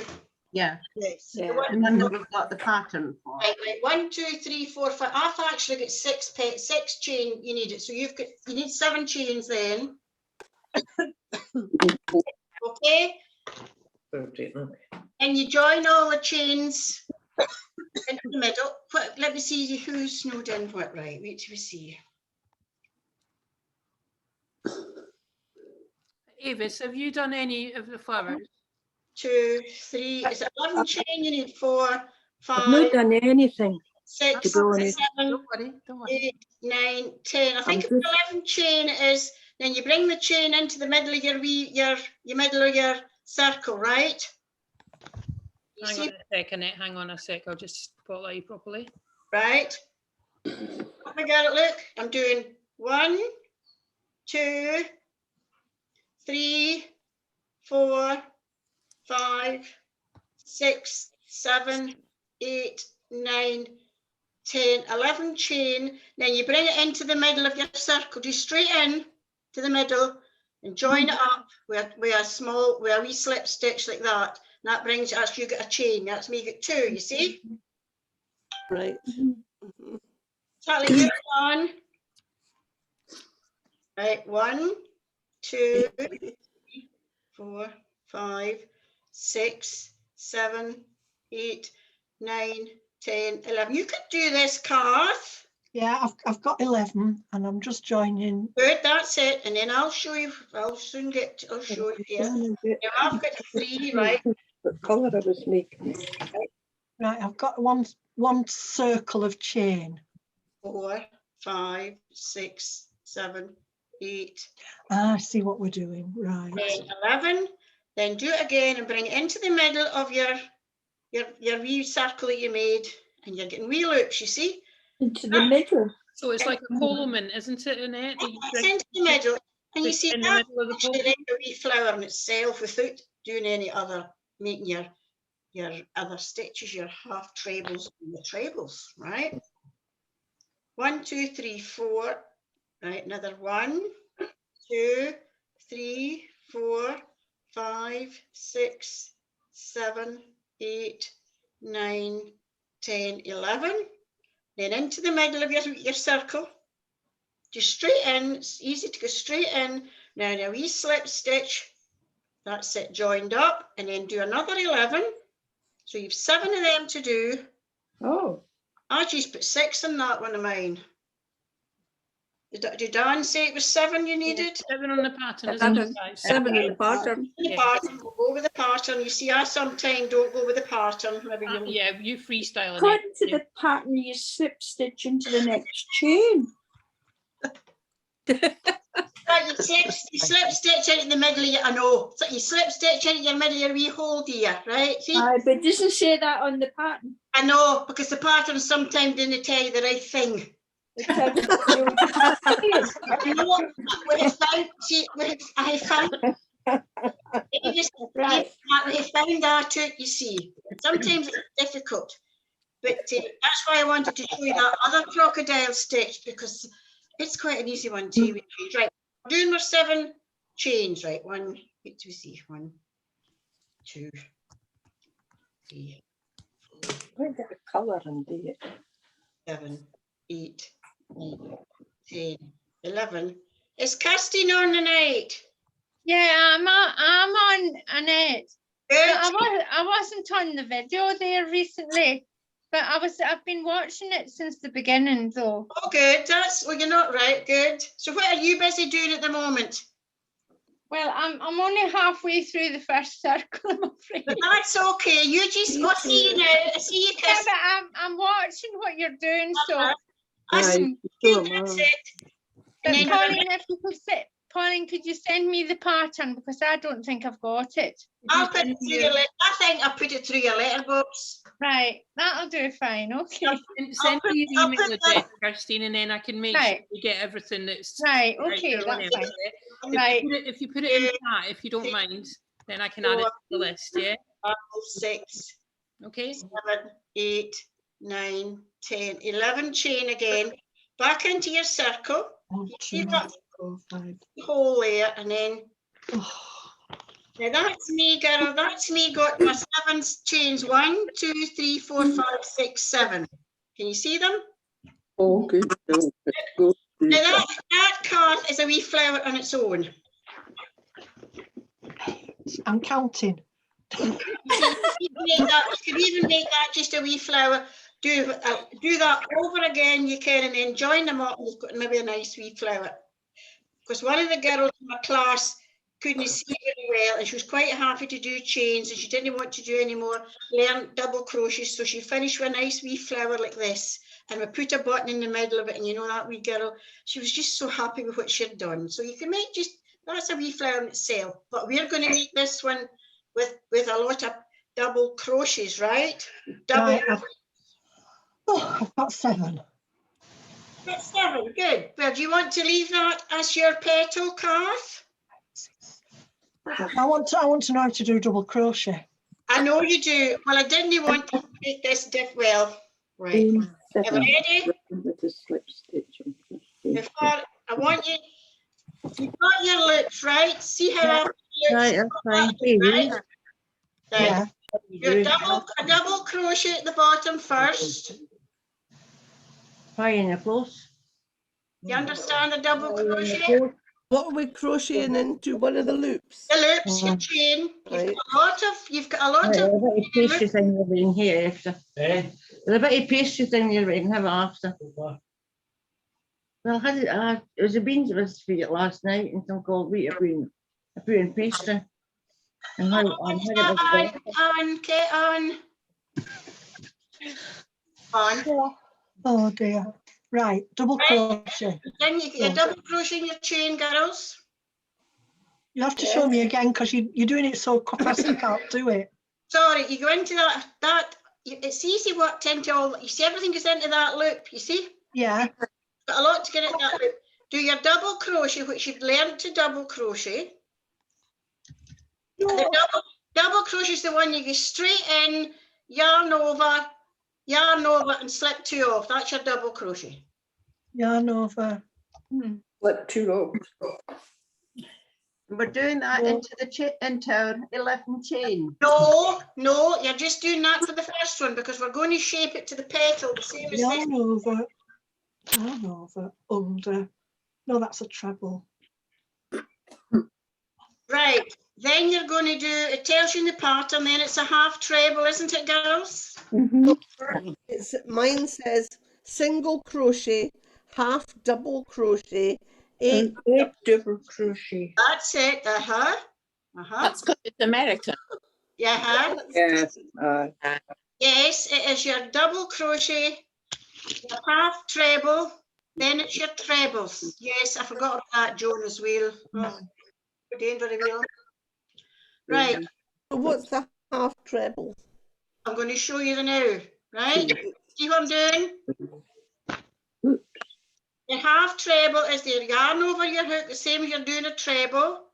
Speaker 4: Yeah,
Speaker 3: Yes.
Speaker 6: Yeah.
Speaker 3: The one,
Speaker 4: the one that we've got the pattern for.
Speaker 3: right, 1, 2, 3, 4, 5. I've actually got 6 chain you need it. So you need 7 chains then. Okay. And you join all the chains into the middle. Let me see who's snowed in what, right? Wait till we see.
Speaker 2: Avis, have you done any of the flowers?
Speaker 3: 2, 3, is it 11 chain? You need 4,
Speaker 7: I've
Speaker 3: 5,
Speaker 7: not done anything.
Speaker 3: 6,
Speaker 7: to be honest.
Speaker 3: 7,
Speaker 2: Don't worry, don't worry.
Speaker 3: 8, 9, 10. I think
Speaker 7: I'm just-
Speaker 3: 11 chain is, then you bring the chain into the middle of your middle of your circle, right? You
Speaker 2: Hang
Speaker 3: see,
Speaker 2: on a sec, Annette, hang on a sec. I'll just spotlight you properly.
Speaker 3: right? Have I got it? Look, I'm doing 1, 2, 3, 4, 5, 6, 7, 8, 9, 10, 11 chain. Then you bring it into the middle of your circle, just straight in to the middle and join it up with a wee slip stitch like that. And that brings us, you get a chain. That's me get 2, you see?
Speaker 9: Right.
Speaker 3: Tally, you're on. Right, 1, 2, 3, 4, 5, 6, 7, 8, 9, 10, 11. You could do this, Garth.
Speaker 1: Yeah, I've got 11 and I'm just joining.
Speaker 3: Good, that's it. And then I'll show you, I'll show you here. Now I've got 3, right?
Speaker 7: What colour I was making.
Speaker 1: Right, I've got one circle of chain.
Speaker 3: 4, 5, 6, 7, 8.
Speaker 1: I see what we're doing, right.
Speaker 3: 10, 11. Then do it again and bring it into the middle of your wee circle that you made, and you're getting wee loops, you see?
Speaker 6: Into the middle.
Speaker 2: So it's like a Coleman, isn't it, Annette? that you
Speaker 3: It's
Speaker 2: bring
Speaker 3: into the middle, and you see
Speaker 2: in the
Speaker 3: that
Speaker 2: middle of the
Speaker 3: actually
Speaker 2: pole?
Speaker 3: like a wee flower in itself without doing any other, making your other stitches, your half trebles, and your trebles, right? 1, 2, 3, 4. Right, another 1, 2, 3, 4, 5, 6, 7, 8, 9, 10, 11. Then into the middle of your circle. Just straight in. It's easy to go straight in. Now a wee slip stitch. That's it, joined up, and then do another 11. So you've 7 of them to do.
Speaker 6: Oh.
Speaker 3: I just put 6 in that one of mine. Did Dan say it was 7 you needed?
Speaker 2: 7 on the pattern, isn't it, guys?
Speaker 7: 7 on the pattern.
Speaker 3: The pattern, we'll go with the pattern. You see, I sometimes don't go with the pattern. Maybe you'll...
Speaker 2: Yeah, you freestyle.
Speaker 6: According to the pattern, you slip stitch into the next chain.
Speaker 3: Right, you slip stitch in the middle of your, I know. So you slip stitch in your middle of your wee hole here, right? See?
Speaker 6: But it doesn't say that on the pattern.
Speaker 3: I know, because the pattern sometimes didn't tell you the right thing.
Speaker 6: It tells
Speaker 3: You know what? We have found, see, I have found,
Speaker 6: Right.
Speaker 3: we have found that out, you see. Sometimes it's difficult, but that's why I wanted to show you that other crocodile stitch, because it's quite an easy one too. Right, we're doing our 7 chains, right? 1, wait till we see, 1, 2, 3,
Speaker 7: I get a colour and do it.
Speaker 3: 7, 8, 9, 10, 11. Is Kirsty on the night?
Speaker 10: Yeah, I'm on Annette.
Speaker 3: Good.
Speaker 10: I wasn't on the video there recently, but I've been watching it since the beginning though.
Speaker 3: Oh, good. Well, you're not right. Good. So what are you busy doing at the moment?
Speaker 10: Well, I'm only halfway through the first circle, I'm afraid.
Speaker 3: But that's okay. You just go see you now. I see you,
Speaker 10: Yeah,
Speaker 3: Kirsty.
Speaker 10: but I'm watching what you're doing, so
Speaker 3: That's
Speaker 7: Aye,
Speaker 3: good.
Speaker 7: so am
Speaker 3: That's
Speaker 7: I.
Speaker 3: it.
Speaker 10: but
Speaker 3: And then
Speaker 10: Pauline, if you could Pauline, could you send me the pattern, because I don't think I've got it.
Speaker 3: I'll put it through your I think I put it through your letterbox.
Speaker 10: Right, that'll do fine. Okay.
Speaker 2: Send me your
Speaker 3: I'll
Speaker 2: email
Speaker 3: put
Speaker 2: address,
Speaker 3: that-
Speaker 2: Christine, and then I can make
Speaker 10: Right.
Speaker 2: sure we get everything that's
Speaker 10: Right,
Speaker 2: right
Speaker 10: okay,
Speaker 2: there
Speaker 10: that's
Speaker 2: whenever,
Speaker 10: fine.
Speaker 2: yeah?
Speaker 10: Right.
Speaker 2: If you put it in the chat, if you don't mind, then I can add it to the list, yeah?
Speaker 3: 5, 6,
Speaker 2: Okay.
Speaker 3: 7, 8, 9, 10, 11 chain again. Back into your circle.
Speaker 1: 1,
Speaker 3: You've
Speaker 1: 2,
Speaker 3: got
Speaker 1: 4, 5.
Speaker 3: the hole there, and then now that's me, girl. That's me. Got my 7 chains. 1, 2, 3, 4, 5, 6, 7. Can you see them?
Speaker 7: Oh, good. Oh, good.
Speaker 3: Now that card is a wee flower on its own.
Speaker 1: I'm counting.
Speaker 3: You can even make that just a wee flower. Do that over again. You can, and then join them up, and you've got maybe a nice wee flower. Because one of the girls in my class couldn't see very well, and she was quite happy to do chains, and she didn't want to do any more, learn double crochet, so she finished with a nice wee flower like this, and we put a button in the middle of it, and you know that wee girl, she was just so happy with what she'd done. So you can make just, that's a wee flower in itself, but we're going to make this one with a lot of double crochets, right? Double.
Speaker 1: Right, I've got 7.
Speaker 3: That's 7, good. Well, do you want to leave that as your petal, Kath?
Speaker 1: I want to know how to do double crochet.
Speaker 3: I know you do. Well, I didn't want to make this well. Right. Are we ready?
Speaker 7: With a slip stitch on the
Speaker 3: Before, I want you, you've got your loops, right? See how
Speaker 6: Right, that's fine.
Speaker 3: right? Right.
Speaker 1: Yeah.
Speaker 3: Your a double crochet at the bottom first.
Speaker 6: Pineapples.
Speaker 3: You understand the double crochet?
Speaker 9: What are we crocheting into? One of the loops?
Speaker 3: The loops, your chain.
Speaker 9: Right.
Speaker 3: You've got a lot
Speaker 6: Right,
Speaker 3: of
Speaker 6: a bit of pastry thing you're in here after. There's a bit of pastry thing you're in here after. Well, it was a beans that was for it last night, and some called wheat bean pastry. And how it was
Speaker 3: on.
Speaker 1: Oh dear. Right, double crochet.
Speaker 3: Then you get a double crochet in your chain, girls.
Speaker 1: You have to show me again because you're doing it so fast I can't do it.
Speaker 3: Sorry, you go into that it's easy worked into all, you see everything goes into that loop, you see?
Speaker 1: Yeah.
Speaker 3: Got a lot to get into that loop. Do your double crochet, which you've learned to double crochet. The double crochet is the one you go straight in, yarn over, and slip 2 off. That's your double crochet.
Speaker 1: Yarn over.
Speaker 7: Slip 2 off.
Speaker 4: We're doing that into our 11 chain.
Speaker 3: No, you're just doing that for the first one because we're going to shape it to the petal the same as
Speaker 1: Yarn over, under. No, that's a treble.
Speaker 3: Right, then you're going to do, it tells you in the pattern, then it's a half treble, isn't it, girls?
Speaker 9: Mine says single crochet, half double crochet, 8
Speaker 7: double crochet.
Speaker 3: That's it.
Speaker 11: That's because it's American.
Speaker 3: Yeah.
Speaker 7: Yes.
Speaker 3: Yes, it is your double crochet, your half treble, then it's your trebles. Yes, I forgot about that, Joan, as well. Oh, very well. Right.
Speaker 9: So what's the half treble?
Speaker 3: I'm going to show you the now. Right? See what I'm doing? Your half treble is the yarn over your hook, the same as you're doing a treble.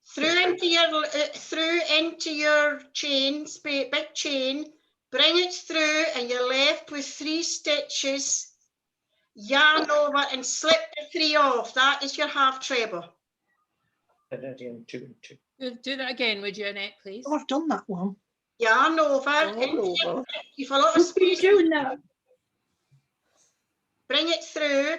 Speaker 3: Through into your chain, big chain, bring it through, and you're left with 3 stitches. Yarn over and slip the 3 off. That is your half treble.
Speaker 2: Do that again, would you, Annette, please?
Speaker 1: Oh, I've done that one.
Speaker 3: Yarn over. You've a lot of space.
Speaker 6: Doing that.
Speaker 3: Bring it through.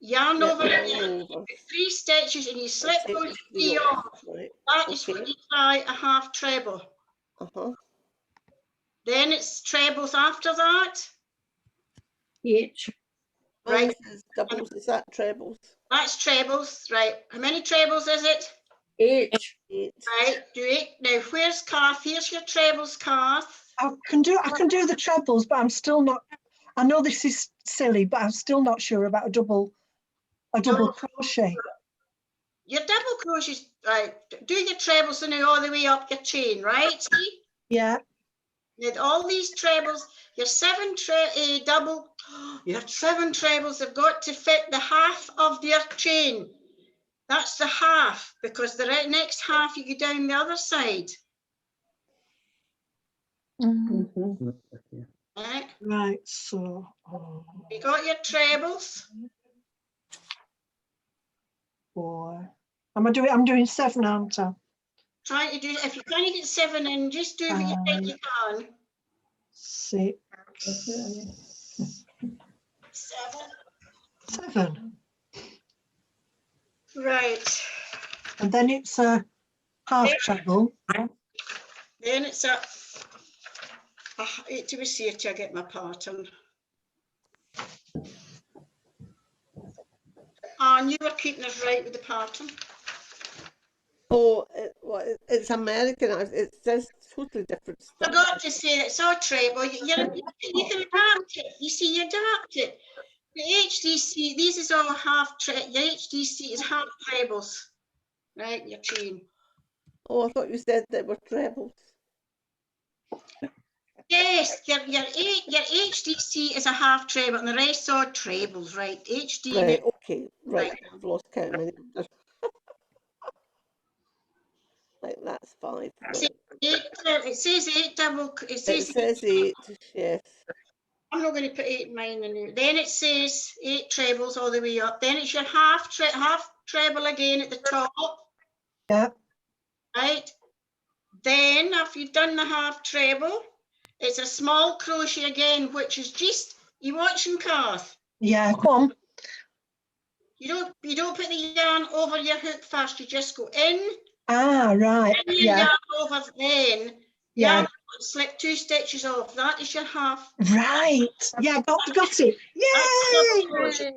Speaker 3: Yarn over it, 3 stitches, and you slip those 3 off.
Speaker 9: Right.
Speaker 3: That is what you try a half treble. Then it's trebles after that.
Speaker 6: H.
Speaker 3: Right.
Speaker 9: Doubles, is that trebles?
Speaker 3: That's trebles, right. How many trebles is it?
Speaker 6: 8.
Speaker 3: Right, do 8. Now where's Kath? Here's your trebles, Kath.
Speaker 1: I can do the trebles, but I'm still not. I know this is silly, but I'm still not sure about a double crochet.
Speaker 3: your double crochets, right? Do your trebles now all the way up your chain, right? See?
Speaker 1: Yeah.
Speaker 3: With all these trebles, your seven trebles have got to fit the half of your chain. That's the half, because the next half you go down the other side. Right?
Speaker 1: Right, so
Speaker 3: You got your trebles.
Speaker 1: 4. I'm doing 7, aren't I?
Speaker 3: Trying to do, if you can't get 7 in, just do what you think you can.
Speaker 1: 6. 7.
Speaker 3: Right.
Speaker 1: And then it's a half treble.
Speaker 3: Then it's a, I hate to see it, I get my pattern. And you were keeping us right with the pattern.
Speaker 9: Oh, it's American. It says totally different
Speaker 3: I
Speaker 9: stuff.
Speaker 3: forgot to say it's all treble. You can adapt it. You see, you adapt it. The HDC, these is all half treble. Your HDC is half trebles, right? Your chain.
Speaker 9: Oh, I thought you said they were trebles.
Speaker 3: Yes, your HDC is a half treble, and the rest are trebles, right? HD.
Speaker 9: Right. Okay. Right. I've lost count. Like that's 5. Right.
Speaker 3: It says 8 double. It says
Speaker 9: 8. Yes.
Speaker 3: I'm not going to put 8 in mine. Then it says 8 trebles all the way up. Then it's your half treble again at the top.
Speaker 1: Yeah.
Speaker 3: Right. Then after you've done the half treble, it's a small crochet again, which is just, you watching, Kath?
Speaker 1: Yeah, come on.
Speaker 3: You don't put the yarn over your hook first. You just go in.
Speaker 1: Ah, right.
Speaker 3: Then your yarn over. Then
Speaker 1: Yeah.
Speaker 3: slip 2 stitches off. That is your half.
Speaker 1: Right. Yeah, got it. Yay!
Speaker 3: Right.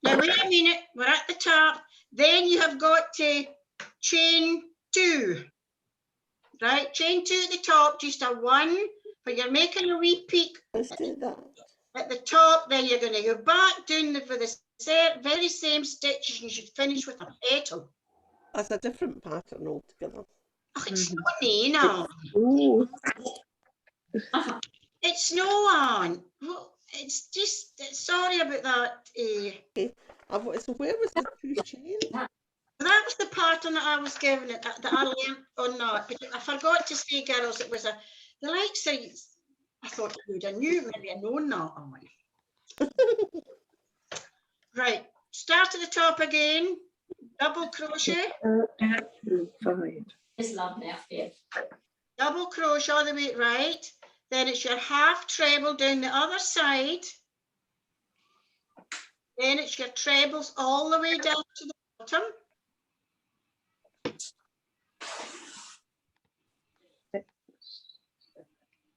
Speaker 3: Now wait a minute. We're at the top. Then you have got to chain 2. Right, chain 2 at the top, just a 1, but you're making a wee peak.
Speaker 9: Let's do that.
Speaker 3: At the top, then you're going to go back down for the very same stitches, and you should finish with a petal.
Speaker 9: That's a different pattern altogether.
Speaker 3: Oh, it's not me now. It's no on. Well, it's just, sorry about that.
Speaker 9: Okay. So where was the 2 chain?
Speaker 3: That was the pattern that I was given it, that I learned on that. But I forgot to say, girls, it was the likes of, I thought you would have knew, maybe I known that. Oh my. Right, start at the top again, double crochet.
Speaker 7: 5.
Speaker 11: It's lovely up here.
Speaker 3: Double crochet all the way right. Then it's your half treble down the other side. Then it's your trebles all the way down to the bottom.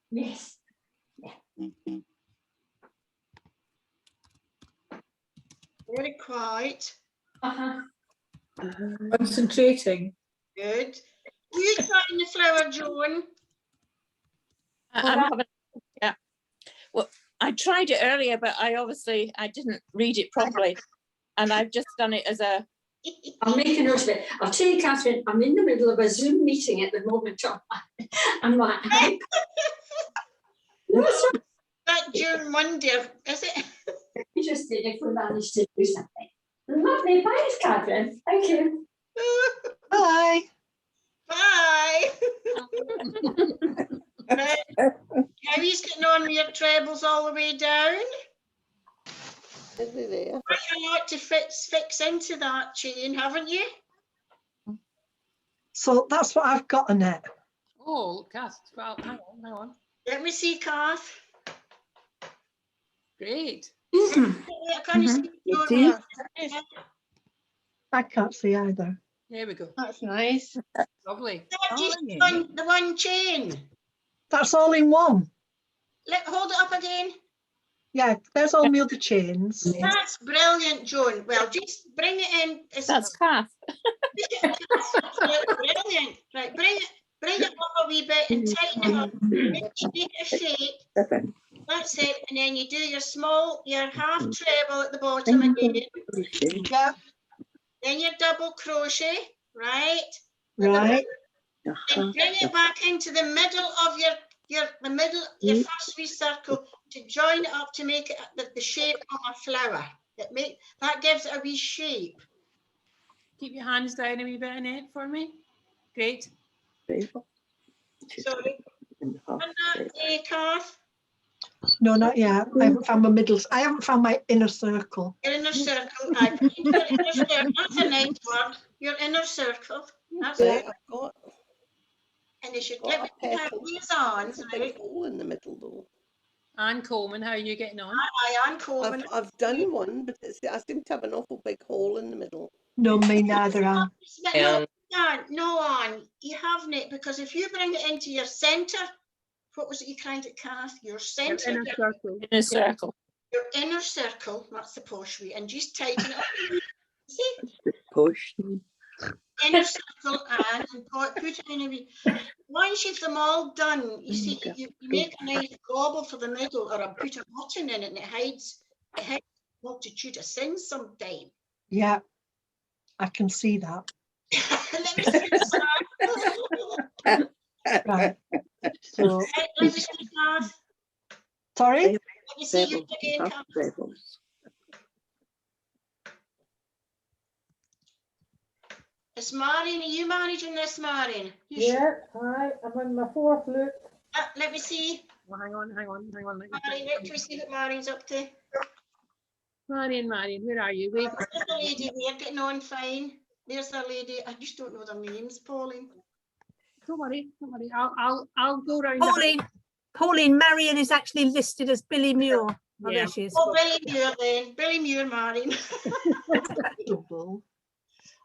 Speaker 11: Yes.
Speaker 3: Very quiet.
Speaker 8: Concentrating.
Speaker 3: Good. You trying the flower, Joan?
Speaker 11: I'm having, yeah. Well, I tried it earlier, but I didn't read it properly, and I've just done it as a.
Speaker 12: I'll make a note of it. I'll tell you, Catherine, I'm in the middle of a Zoom meeting at the moment. I'm like, no, sorry.
Speaker 3: That June Monday, is it?
Speaker 12: Interested if we manage to do something. Lovely, thanks, Catherine. Thank you.
Speaker 1: Bye.
Speaker 3: Bye. Right. Have you getting on with your trebles all the way down?
Speaker 9: Quite
Speaker 3: a lot to fix into that chain, haven't you?
Speaker 1: So that's what I've got, Annette.
Speaker 2: Oh, Kath, well, hang on.
Speaker 3: Let me see, Kath.
Speaker 2: Great.
Speaker 3: Can you see?
Speaker 1: I can't see either.
Speaker 2: There we go.
Speaker 4: That's nice.
Speaker 2: Lovely.
Speaker 3: The one chain.
Speaker 1: That's all in one.
Speaker 3: Hold it up again.
Speaker 1: Yeah, there's all my other chains.
Speaker 3: That's brilliant, Joan. Well, just bring it in.
Speaker 11: That's Kath.
Speaker 3: Brilliant. Right, bring it up a wee bit and tighten it up. Make it a shape. That's it. And then you do your half treble at the bottom again.
Speaker 1: Yeah.
Speaker 3: then your double crochet, right?
Speaker 1: Right.
Speaker 3: And bring it back into the middle of your first wee circle to join it up to make it the shape of a flower. That gives it a wee shape.
Speaker 2: Keep your hands down a wee bit, Annette, for me. Great.
Speaker 3: Sorry. And that, Kath?
Speaker 1: No, not yet. I haven't found my middle. I haven't found my inner circle.
Speaker 3: Your inner circle. Your inner circle. That's a nice word. Your inner circle. That's it.
Speaker 9: I've got
Speaker 3: And you should
Speaker 9: got
Speaker 3: let
Speaker 9: a
Speaker 3: me have
Speaker 9: petal.
Speaker 3: these on.
Speaker 9: There's a big hole in the middle though.
Speaker 2: Anne Coleman, how are you getting on?
Speaker 3: Hi, Anne Coleman.
Speaker 9: I've done one, but I seem to have an awful big hole in the middle.
Speaker 1: No, me neither, Anne.
Speaker 3: No, Anne, you haven't it, because if you bring it into your centre, what was it you tried to cast? Your centre.
Speaker 11: Inner circle. Inner circle.
Speaker 3: Your inner circle, that's the posh way, and just tighten it up. See?
Speaker 7: Push.
Speaker 3: Inner circle and put it in a wee. Once you've them all done, you see, you make a nice gobble for the middle, or put a button in it, and it hides the multitude of sins sometime.
Speaker 1: Yeah, I can see that.
Speaker 3: Let me see the
Speaker 1: Right. So,
Speaker 3: let me see the Kath.
Speaker 1: sorry?
Speaker 3: Let me see you again, Kath. It's Maureen. Are you managing this, Maureen?
Speaker 8: Yeah, hi, I'm on my fourth look.
Speaker 3: Let me see.
Speaker 2: Well, hang on.
Speaker 3: Maureen, let me see what Maureen's up to.
Speaker 2: Marion, where are you? Wait.
Speaker 3: There's the lady there getting on fine. There's the lady. I just don't know their names, Pauline.
Speaker 2: Don't worry. I'll go round.
Speaker 13: Pauline, Marion is actually listed as Billy Muir. Oh, there she is.
Speaker 3: Oh, Billy Muir then. Billy Muir, Maureen.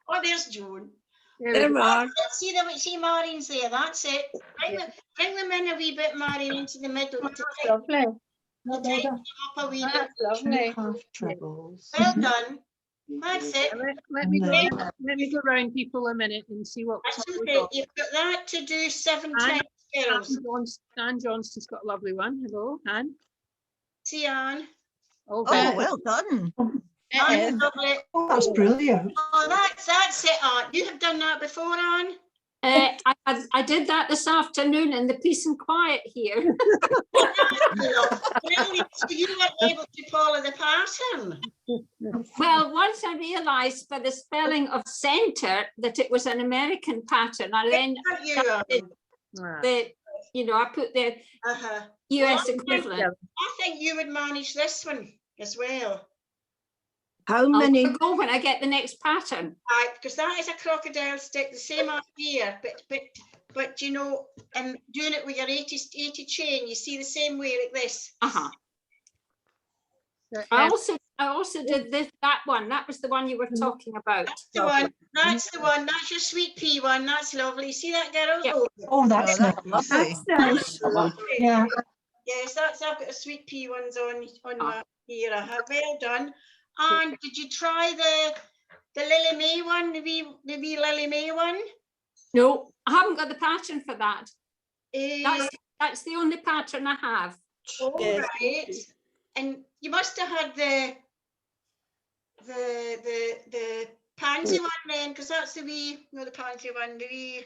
Speaker 3: Oh, there's Joan. See Maureen's there. That's it. Bring them in a wee bit, Maureen, into the middle.
Speaker 10: Lovely.
Speaker 3: Tighten them up a wee bit.
Speaker 10: Lovely.
Speaker 3: Well done. That's it.
Speaker 2: Let me go round people a minute and see what.
Speaker 3: That's okay. You've got that to do 7 times, girls.
Speaker 2: Anne Johnston's got a lovely one. Hello, Anne.
Speaker 3: See Anne.
Speaker 5: Oh, well done.
Speaker 3: Anne, lovely.
Speaker 1: Oh, that's brilliant.
Speaker 3: Oh, that's it, Anne. You have done that before, Anne?
Speaker 12: I did that this afternoon in the peace and quiet here.
Speaker 3: Brilliant. So you were able to follow the pattern.
Speaker 12: Well, once I realised by the spelling of centre that it was an American pattern, I then I put the US equivalent.
Speaker 3: I think you would manage this one as well.
Speaker 13: How many?
Speaker 12: I'll go when I get the next pattern.
Speaker 3: Right, because that is a crocodile stick, the same idea, but you know, and doing it with your 80 chain, you see the same way like this.
Speaker 12: I also did that one. That was the one you were talking about.
Speaker 3: That's the one. That's the one. That's your sweet pea one. That's lovely. See that, girls?
Speaker 12: Yep.
Speaker 1: Oh, that's
Speaker 13: Lovely.
Speaker 1: nice. Yeah.
Speaker 3: Yes, I've got the sweet pea ones on my here. I have. Well done. And did you try the Lily May one, the wee Lily May one?
Speaker 12: No, I haven't got the pattern for that. That's the only pattern I have.
Speaker 3: Oh, right. And you must have had the pansy one then, because that's the wee, no, the pansy one, the wee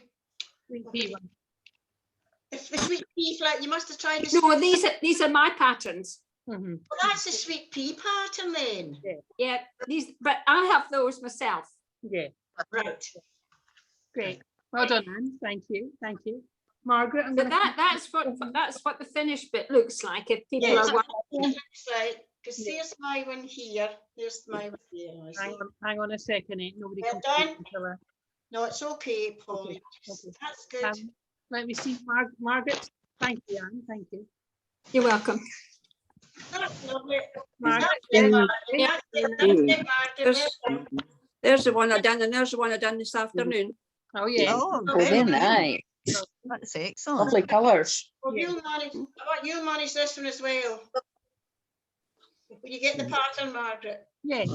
Speaker 2: sweet pea one.
Speaker 3: The sweet pea flat. You must have tried this.
Speaker 12: No, these are my patterns.
Speaker 2: Mm-hmm.
Speaker 3: Well, that's the sweet pea pattern then.
Speaker 12: Yeah, but I have those myself.
Speaker 2: Yeah.
Speaker 3: Right.
Speaker 2: Great. Well done, Anne. Thank you. Margaret,
Speaker 12: that's what the finished bit looks like. If people are
Speaker 3: wondering. Because there's my one here. There's my one here.
Speaker 2: Hang on a second. Nobody
Speaker 3: well
Speaker 2: can
Speaker 3: done. No, it's okay, Polly. Okay. That's good.
Speaker 2: Let me see, Margaret. Thank you, Anne. Thank you.
Speaker 12: You're welcome.
Speaker 3: That's lovely.
Speaker 6: There's the one I done, and there's the one I done this afternoon.
Speaker 2: Oh yeah.
Speaker 5: Oh, very nice. That's excellent.
Speaker 7: Lovely colours.
Speaker 3: Well, you'll manage this one as well. When you get the pattern, Margaret.
Speaker 2: Yes.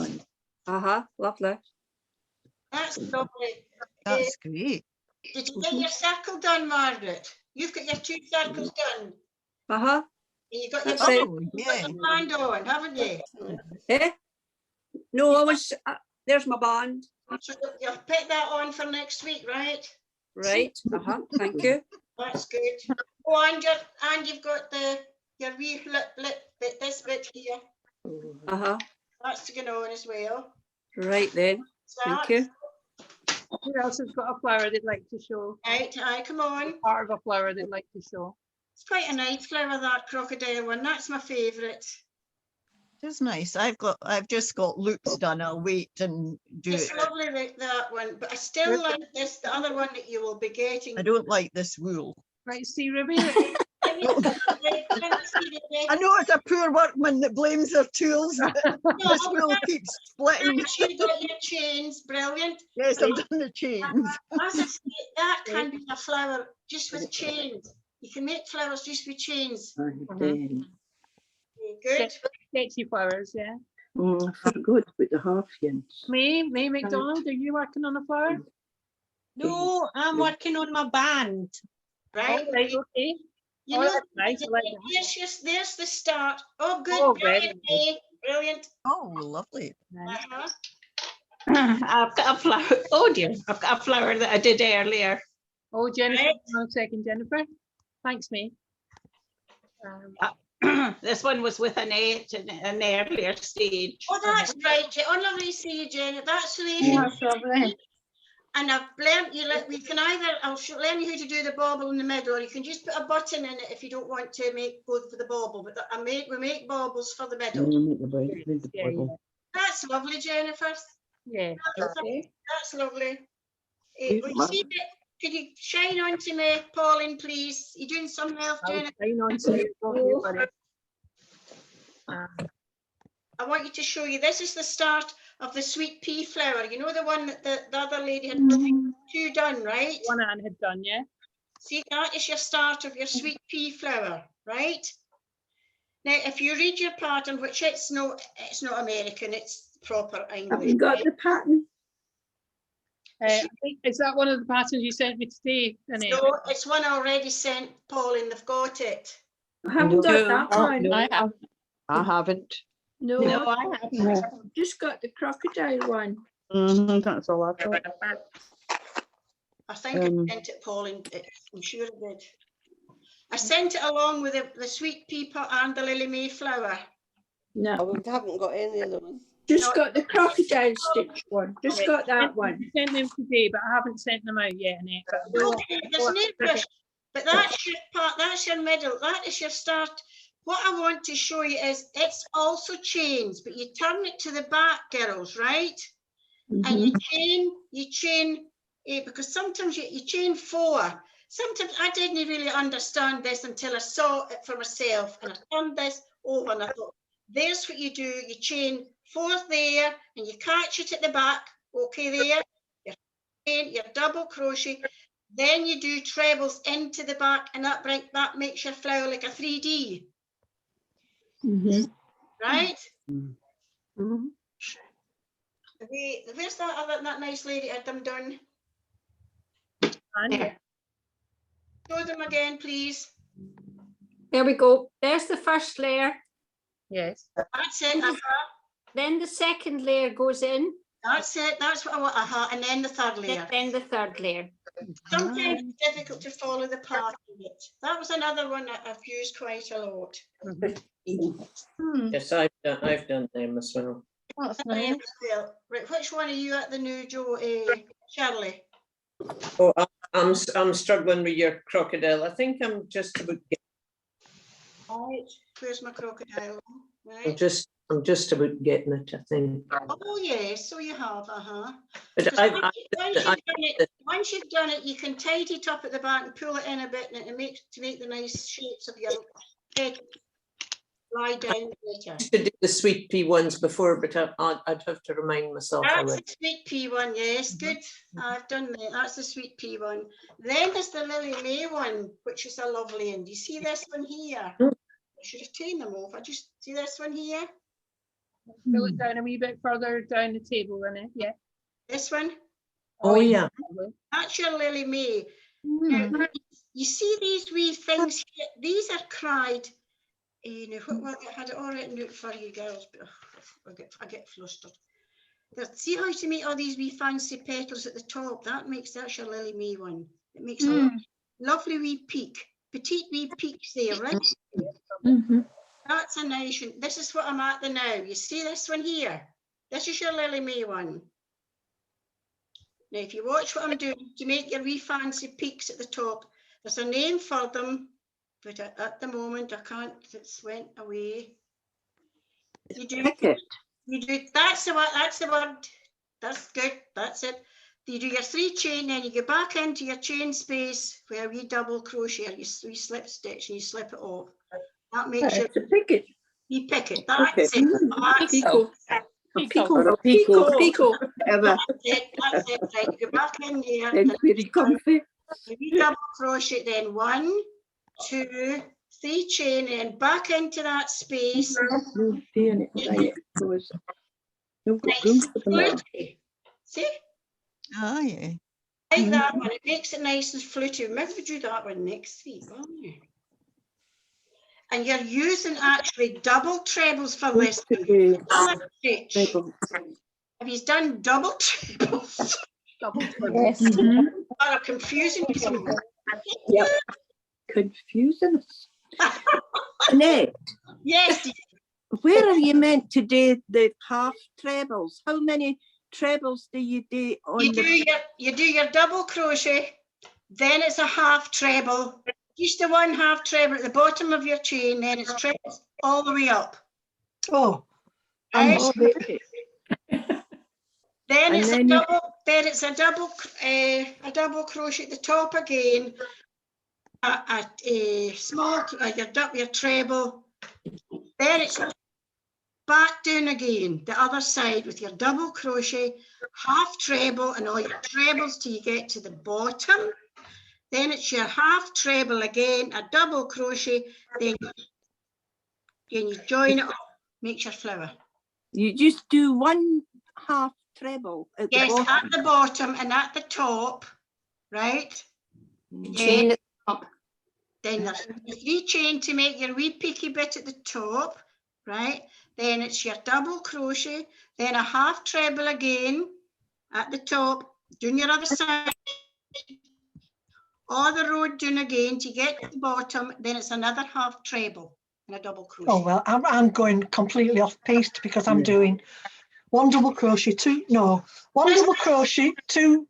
Speaker 6: Lovely.
Speaker 3: That's lovely.
Speaker 5: That's great.
Speaker 3: Did you get your circle done, Margaret? You've got your 2 circles done.
Speaker 6: And
Speaker 3: you got your band on, haven't you?
Speaker 6: No, there's my band.
Speaker 3: So you'll put that on for next week, right?
Speaker 6: Right. Thank you.
Speaker 3: That's good. Oh, and you've got your wee lip bit, this bit here. That's to go on as well.
Speaker 6: Right then. Thank you.
Speaker 2: Who else has got a flower they'd like to show?
Speaker 3: Right, come on.
Speaker 2: Part of a flower they'd like to show.
Speaker 3: It's quite a nice flower, that crocodile one. That's my favourite.
Speaker 5: It's nice. I've just got loops done. I'll wait and do
Speaker 3: It's
Speaker 5: it.
Speaker 3: lovely, that one, but I still like this, the other one that you will be getting.
Speaker 5: I don't like this wool.
Speaker 2: Right, see, Ruby.
Speaker 5: I know it's a poor workman that blames their tools. This wool keeps splitting.
Speaker 3: You got your chains, brilliant.
Speaker 5: Yes, I've done the chains.
Speaker 3: As I say, that can be a flower just with chains. You can make flowers just with chains. Good.
Speaker 2: Sketchy flowers, yeah.
Speaker 7: Oh, I forgot about the half-inch.
Speaker 2: May McDonald, are you working on a flower?
Speaker 14: No, I'm working on my band.
Speaker 3: Right.
Speaker 2: Oh, right, okay.
Speaker 3: You
Speaker 2: Oh,
Speaker 3: know,
Speaker 2: that's nice. I like that.
Speaker 3: there's the start. Oh, good.
Speaker 2: Oh,
Speaker 3: Brilliant.
Speaker 2: very
Speaker 3: Brilliant.
Speaker 5: Oh, lovely.
Speaker 14: I've got a flower. Oh dear, I've got a flower that I did earlier.
Speaker 2: Oh, Jennifer, hang on a second, Jennifer. Thanks, me.
Speaker 14: This one was with Annette in an earlier stage.
Speaker 3: Oh, that's right. Oh, lovely to see you, Jenny. That's really lovely. And I've learned we can either learn you how to do the bauble in the middle, or you can just put a button in it if you don't want to go for the bauble. But we make baubles for the middle. That's lovely, Jennifer.
Speaker 2: Yeah.
Speaker 3: That's lovely. Could you shine onto me, Pauline, please? You're doing something else, Jennifer.
Speaker 2: Shine onto you, buddy.
Speaker 3: I want you to show you. This is the start of the sweet pea flower. You know the one that the other lady had two done, right?
Speaker 2: One Anne had done, yeah.
Speaker 3: See, that is your start of your sweet pea flower, right? Now, if you read your pattern, which it's not American, it's proper English.
Speaker 6: Have you got the pattern?
Speaker 2: I think, is that one of the patterns you sent me today?
Speaker 3: No, it's one I already sent Pauline. They've got it.
Speaker 6: I haven't got that one.
Speaker 7: No, I haven't.
Speaker 6: No, I haven't. I've just got the crocodile one.
Speaker 7: That's all I've got.
Speaker 3: I think I sent it, Pauline. I'm sure I did. I sent it along with the sweet pea and the lily mayflower.
Speaker 6: No,
Speaker 9: we haven't got any of those.
Speaker 6: Just got the crocodile stitch one. Just got that one.
Speaker 2: I sent them today, but I haven't sent them out yet, Annette.
Speaker 3: Okay, there's no rush. But that's your part, that's your middle, that is your start. What I want to show you is it's also chains, but you turn it to the back, girls, right? And you chain, because sometimes you chain 4. Sometimes I didn't really understand this until I saw it for myself, and I turned this over and I thought, there's what you do. You chain 4 there and you catch it at the back, okay, there. Your double crochet. Then you do trebles into the back, and that makes your flower like a 3D. Right? Where's that nice lady had them done? Show them again, please.
Speaker 12: There we go. There's the first layer.
Speaker 2: Yes.
Speaker 3: That's it.
Speaker 12: Then the second layer goes in.
Speaker 3: That's it. That's what I want. And then the third layer.
Speaker 12: Then the third layer.
Speaker 3: Sometimes it's difficult to follow the pattern. That was another one that I've used quite a lot.
Speaker 15: Yes, I've done them as well.
Speaker 3: That's nice. Right, which one are you at the new, Joe? Shirley?
Speaker 15: Oh, I'm struggling with your crocodile. I think I'm just about.
Speaker 3: Right. Where's my crocodile? Right.
Speaker 15: I'm just about getting it, I think.
Speaker 3: Oh yes, so you have,
Speaker 15: But
Speaker 3: once you've done it, you can tidy it up at the back and pull it in a bit, and to make the nice shapes of your head lie down later.
Speaker 15: I used to do the sweet pea ones before, but I'd have to remind myself.
Speaker 3: That's the sweet pea one, yes, good. I've done that. That's the sweet pea one. Then there's the Lily May one, which is a lovely one. Do you see this one here? I should have taken them off. I just see this one here.
Speaker 2: Pull it down a wee bit further down the table, Annette. Yeah.
Speaker 3: This one?
Speaker 15: Oh, yeah.
Speaker 3: That's your Lily May. Now, you see these wee things here? These are cried. I had it all written out for you girls, but I get flustered. See how to make all these wee fancy petals at the top? That's your Lily May one. It makes a lovely wee peak, petite wee peaks there, right? That's a nice one. This is what I'm at the now. You see this one here? This is your Lily May one. Now, if you watch what I'm doing to make your wee fancy peaks at the top, there's a name for them, but at the moment I can't. It's went away. You do. You do. That's the word. That's the word. That's good. That's it. You do your 3 chain, then you go back into your chain space where we double crochet, or you slip stitch, and you slip it off. That makes you
Speaker 7: pick it.
Speaker 3: You pick it. That's it. That's
Speaker 7: Pico.
Speaker 3: Pico.
Speaker 7: Pico.
Speaker 3: That's it. Right. You go back in there.
Speaker 7: Then very comfy.
Speaker 3: You double crochet, then 1, 2, 3 chain, and back into that space. See?
Speaker 5: Oh, yeah.
Speaker 3: Like that one. It makes it nice and fluty. Maybe we do that one next week, won't you? And you're using actually double trebles for this. Have you done double trebles? Double trebles.
Speaker 7: Yes.
Speaker 3: Are confusing me somewhere.
Speaker 7: Yep. Confusing us. Annette.
Speaker 3: Yes.
Speaker 7: Where are you meant to do the half trebles? How many trebles do you do on
Speaker 3: you do your double crochet, then it's a half treble. Just the 1 half treble at the bottom of your chain, then it's trebles all the way up.
Speaker 1: Oh.
Speaker 3: Right? Then it's a double crochet at the top again. A small your treble. Then it's back down again the other side with your double crochet, half treble, and all your trebles till you get to the bottom. Then it's your half treble again, a double crochet, then you join it up, makes your flower.
Speaker 7: You just do 1 half treble at the bottom.
Speaker 3: Yes, at the bottom and at the top, right?
Speaker 12: Chain it up.
Speaker 3: Then there's 3 chain to make your wee peaky bit at the top, right? Then it's your double crochet, then a half treble again at the top, doing your other side, all the road doing again to get to the bottom, then it's another half treble and a double crochet.
Speaker 1: Oh, well, I'm going completely off piste because I'm doing 1 double crochet, 2 double crochet, 2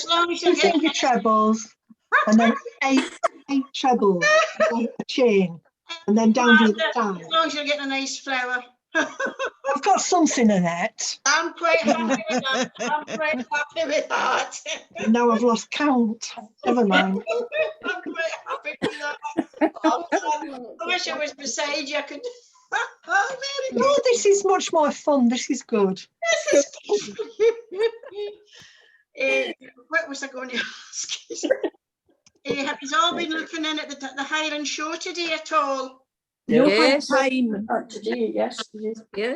Speaker 1: single trebles, and then 8 trebles, a chain, and then down the other side.
Speaker 3: As long as you're getting a nice flower.
Speaker 1: I've got something, Annette.
Speaker 3: I'm quite happy with that. I'm quite happy with that.
Speaker 1: Now I've lost count. Never mind.
Speaker 3: I'm quite happy with that. I wish I was beside you. I could.
Speaker 1: No, this is much more fun. This is good.
Speaker 3: This is good. What was I going to ask? Have you all been looking in at the Highland show today at all?
Speaker 7: Yes. Time.
Speaker 12: Today, yes.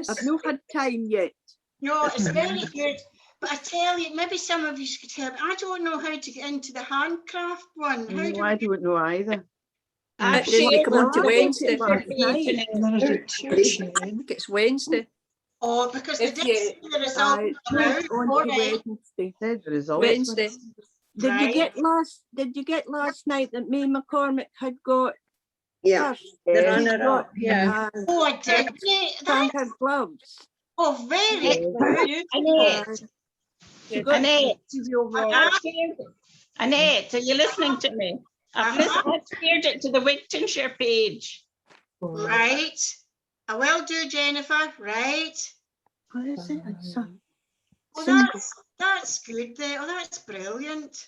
Speaker 7: I've not had time yet.
Speaker 3: No, it's very good. But I tell you, maybe some of you could help. I don't know how to get into the handcraft one. How do
Speaker 7: I don't know either.
Speaker 11: Actually, come on to Wednesday.
Speaker 7: It's Wednesday.
Speaker 3: Oh, because they did see the result.
Speaker 7: Wednesday. Did you get last night that May McCormick had got?
Speaker 14: Yeah, the runner-up. Yeah.
Speaker 3: Oh, I did.
Speaker 7: Her gloves.
Speaker 3: Oh, very good.
Speaker 14: Annette, are you listening to me? I've shared it to the Wigtonshire page.
Speaker 3: Right. I will do, Jennifer. Right.
Speaker 7: What is it?
Speaker 3: Well, that's good there. Oh, that's brilliant.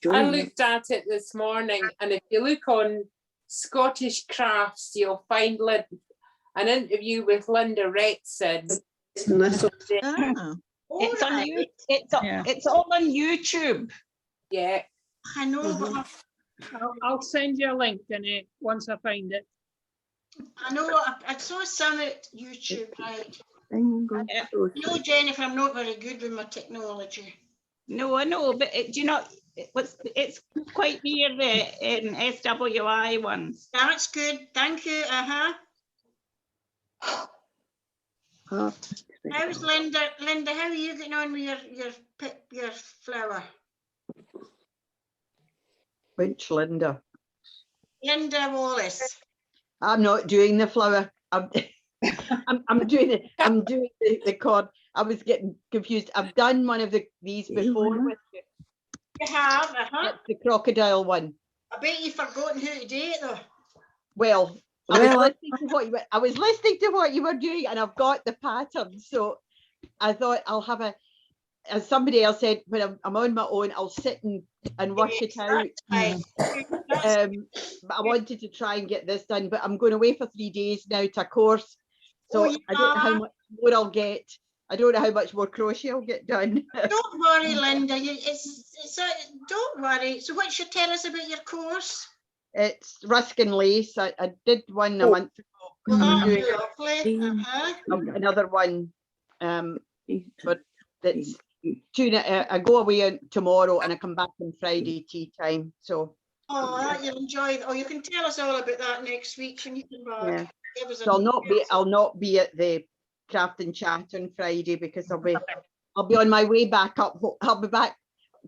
Speaker 2: I looked at it this morning, and if you look on Scottish Crafts, you'll find an interview with Linda Retson.
Speaker 14: It's on you. It's all on YouTube.
Speaker 2: Yeah.
Speaker 3: I know.
Speaker 8: I'll send you a link, Annette, once I find it.
Speaker 3: I know. I saw some at YouTube, right? No, Jennifer, I'm not very good with my technology.
Speaker 14: No, I know, but do you know, it's quite near the SWI ones.
Speaker 3: That's good. Thank you. How's Linda? Linda, how are you getting on with your flower?
Speaker 16: Which Linda?
Speaker 3: Linda Wallace.
Speaker 16: I'm not doing the flower. I'm doing it. I'm doing the cord. I was getting confused. I've done one of these before with you.
Speaker 3: You have,
Speaker 16: It's the crocodile one.
Speaker 3: I bet you've forgotten who to do it though.
Speaker 16: Well, I was listening to what you were doing, and I've got the pattern. So I thought I'll have as somebody else said, when I'm on my own, I'll sit and work it out. But I wanted to try and get this done, but I'm going away for 3 days now to a course. So I don't know how much more I'll get. I don't know how much more crochet I'll get done.
Speaker 3: Don't worry, Linda. Don't worry. So what should tell us about your course?
Speaker 16: It's Ruskin lace. I did one a month ago. I'm doing another one. But it's I go away tomorrow and I come back on Friday tea time. So
Speaker 3: you'll enjoy. You can tell us all about that next week when you come back.
Speaker 16: Yeah. So I'll not be at the craft and chat on Friday because I'll be on my way back up. I'll be back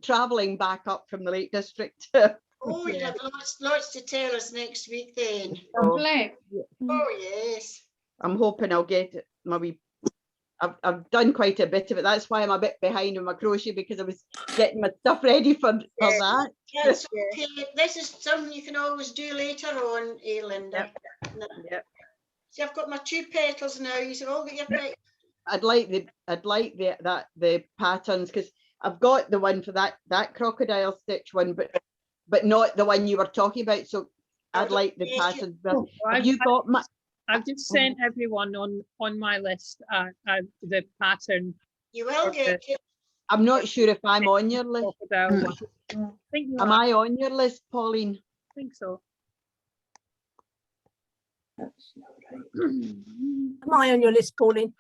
Speaker 16: traveling back up from the Lake District.
Speaker 3: Oh, you have lots to tell us next week then.
Speaker 16: Oh
Speaker 3: yes.
Speaker 16: I'm hoping I'll get it. I've done quite a bit of it. That's why I'm a bit behind on my crochet, because I was getting my stuff ready for that.
Speaker 3: That's okay. This is something you can always do later on, Linda.
Speaker 16: Yep.
Speaker 3: See, I've got my 2 petals now. You all got your petals.
Speaker 16: I'd like the patterns, because I've got the one for that crocodile stitch one, but not the one you were talking about. So I'd like the patterns.
Speaker 17: I've just sent everyone on my list the pattern.
Speaker 3: You will get it.
Speaker 16: I'm not sure if I'm on your list. Am I on your list, Pauline?
Speaker 17: I think so.
Speaker 13: That's not right. Am I on your list, Pauline?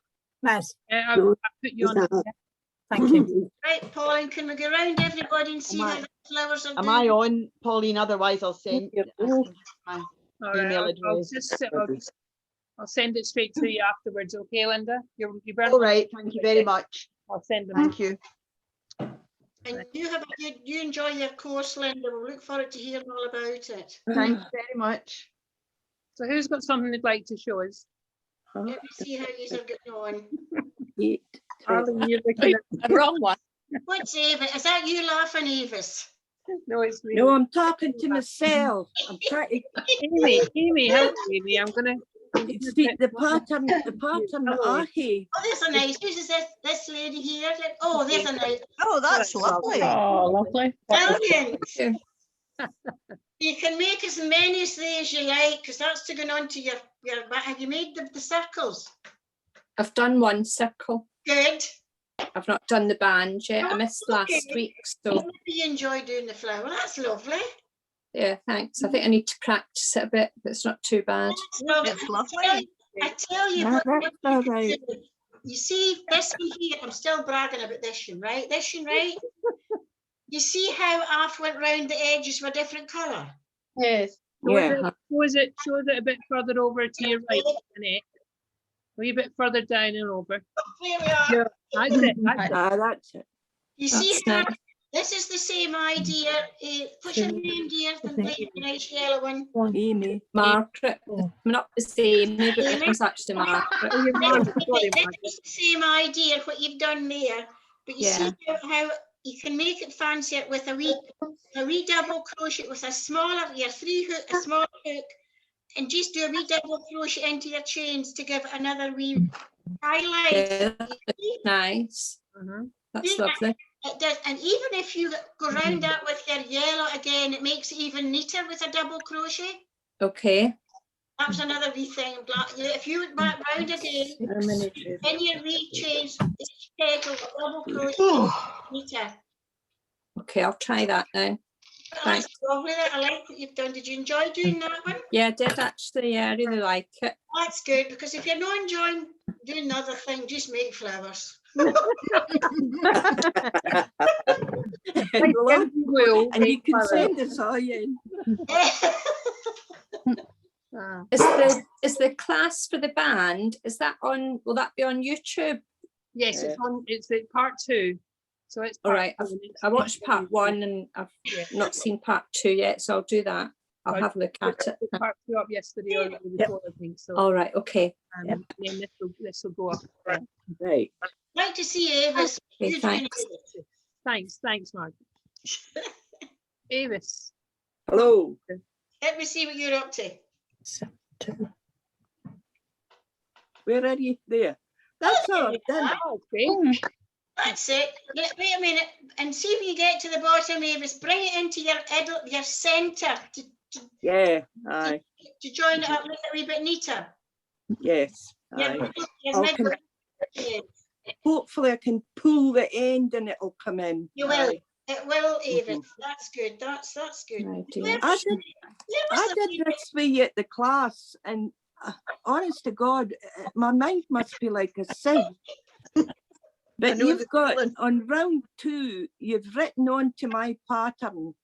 Speaker 13: Maz?
Speaker 17: I put you on.
Speaker 13: Thank you.
Speaker 3: Right, Pauline, can we go around everybody and see how the flowers are doing?
Speaker 16: Am I on, Pauline? Otherwise, I'll send my email address.
Speaker 17: I'll send it straight to you afterwards, okay, Linda? You're
Speaker 16: all right. Thank you very much.
Speaker 17: I'll send them.
Speaker 16: Thank you.
Speaker 3: And you enjoy your course, Linda. We'll look forward to hearing all about it.
Speaker 16: Thanks very much.
Speaker 17: So who's got something they'd like to show us?
Speaker 3: Let me see how these are getting on.
Speaker 17: Arlene, you're looking
Speaker 11: at the wrong one.
Speaker 3: What's Ava? Is that you laughing, Avis?
Speaker 17: No, it's me.
Speaker 7: No, I'm talking to myself. I'm trying to.
Speaker 17: Amy, help Amy. I'm gonna.
Speaker 7: It's the pattern that I hate.
Speaker 3: Oh, there's a nice. Who's this lady here? Oh, there's a nice.
Speaker 5: Oh, that's lovely.
Speaker 17: Oh, lovely.
Speaker 3: Brilliant. You can make as many as these you like, because that's to go on to your back. Have you made the circles?
Speaker 11: I've done one circle.
Speaker 3: Good.
Speaker 11: I've not done the band yet. I missed last week, so.
Speaker 3: Maybe you enjoy doing the flower. That's lovely.
Speaker 11: Yeah, thanks. I think I need to practice it a bit, but it's not too bad.
Speaker 3: It's lovely. I tell you what, you see this one here, I'm still bragging about this one, right? This one, right? You see how I've went round the edges with a different colour?
Speaker 17: Yes.
Speaker 11: Yeah.
Speaker 17: Shows it a bit further over to your right, Annette. A wee bit further down and over.
Speaker 3: There we are.
Speaker 17: Yeah,
Speaker 7: that's it.
Speaker 3: You see how this is the same idea. What's your name, dear? The nice yellow one.
Speaker 7: Amy.
Speaker 11: Margaret. I'm not the same, but it was actually Margaret.
Speaker 3: This is the same idea, what you've done there. But you see how you can make it fancier with a wee double crochet with a smaller, your 3 hook, a smaller hook, and just do a wee double crochet into your chains to give it another wee highlight.
Speaker 11: Yeah, that's nice. That's lovely.
Speaker 3: It does, and even if you go round that with your yellow again, it makes it even neater with a double crochet.
Speaker 11: Okay.
Speaker 3: That was another wee thing. If you went back round again, then you re-change each petal with double crochet neater.
Speaker 11: Okay, I'll try that now.
Speaker 3: That's lovely. I like what you've done. Did you enjoy doing that one?
Speaker 11: Yeah, I did actually. Yeah, I really like it.
Speaker 3: That's good, because if you're not enjoying doing another thing, just make flowers.
Speaker 7: And you can send us all in.
Speaker 6: Is the class for the band, is that on, will that be on YouTube?
Speaker 17: Yes, it's on. It's the part 2. So it's
Speaker 6: All
Speaker 17: part
Speaker 6: right.
Speaker 17: 2 and it's
Speaker 6: I watched
Speaker 17: on
Speaker 6: part 1 and I've not seen part 2 yet, so I'll do that. I'll have a look at it.
Speaker 17: put part 2 up yesterday or the day before, I think. So.
Speaker 6: All right. Okay.
Speaker 17: And then this will go up.
Speaker 6: Right.
Speaker 3: I'd like to see Avis.
Speaker 6: Okay,
Speaker 3: You doing
Speaker 6: thanks.
Speaker 17: Thanks, Margaret. Avis.
Speaker 9: Hello.
Speaker 3: Let me see what you're up to.
Speaker 5: Where are you? There. That's all I've done.
Speaker 3: That's it. Wait a minute and see if you get to the bottom, Avis. Bring it into your centre
Speaker 5: Yeah, aye.
Speaker 3: to join it up, make it a wee bit neater.
Speaker 5: Yes.
Speaker 3: Your
Speaker 5: Aye.
Speaker 3: middle-
Speaker 5: Hopefully I can pull the end and it'll come in.
Speaker 3: You will.
Speaker 5: Aye.
Speaker 3: It will, Avis. That's good. That's good.
Speaker 5: I did this for you at the class, and honest to God, my mind must be like a sieve. But you've got, on round 2, you've written onto my pattern,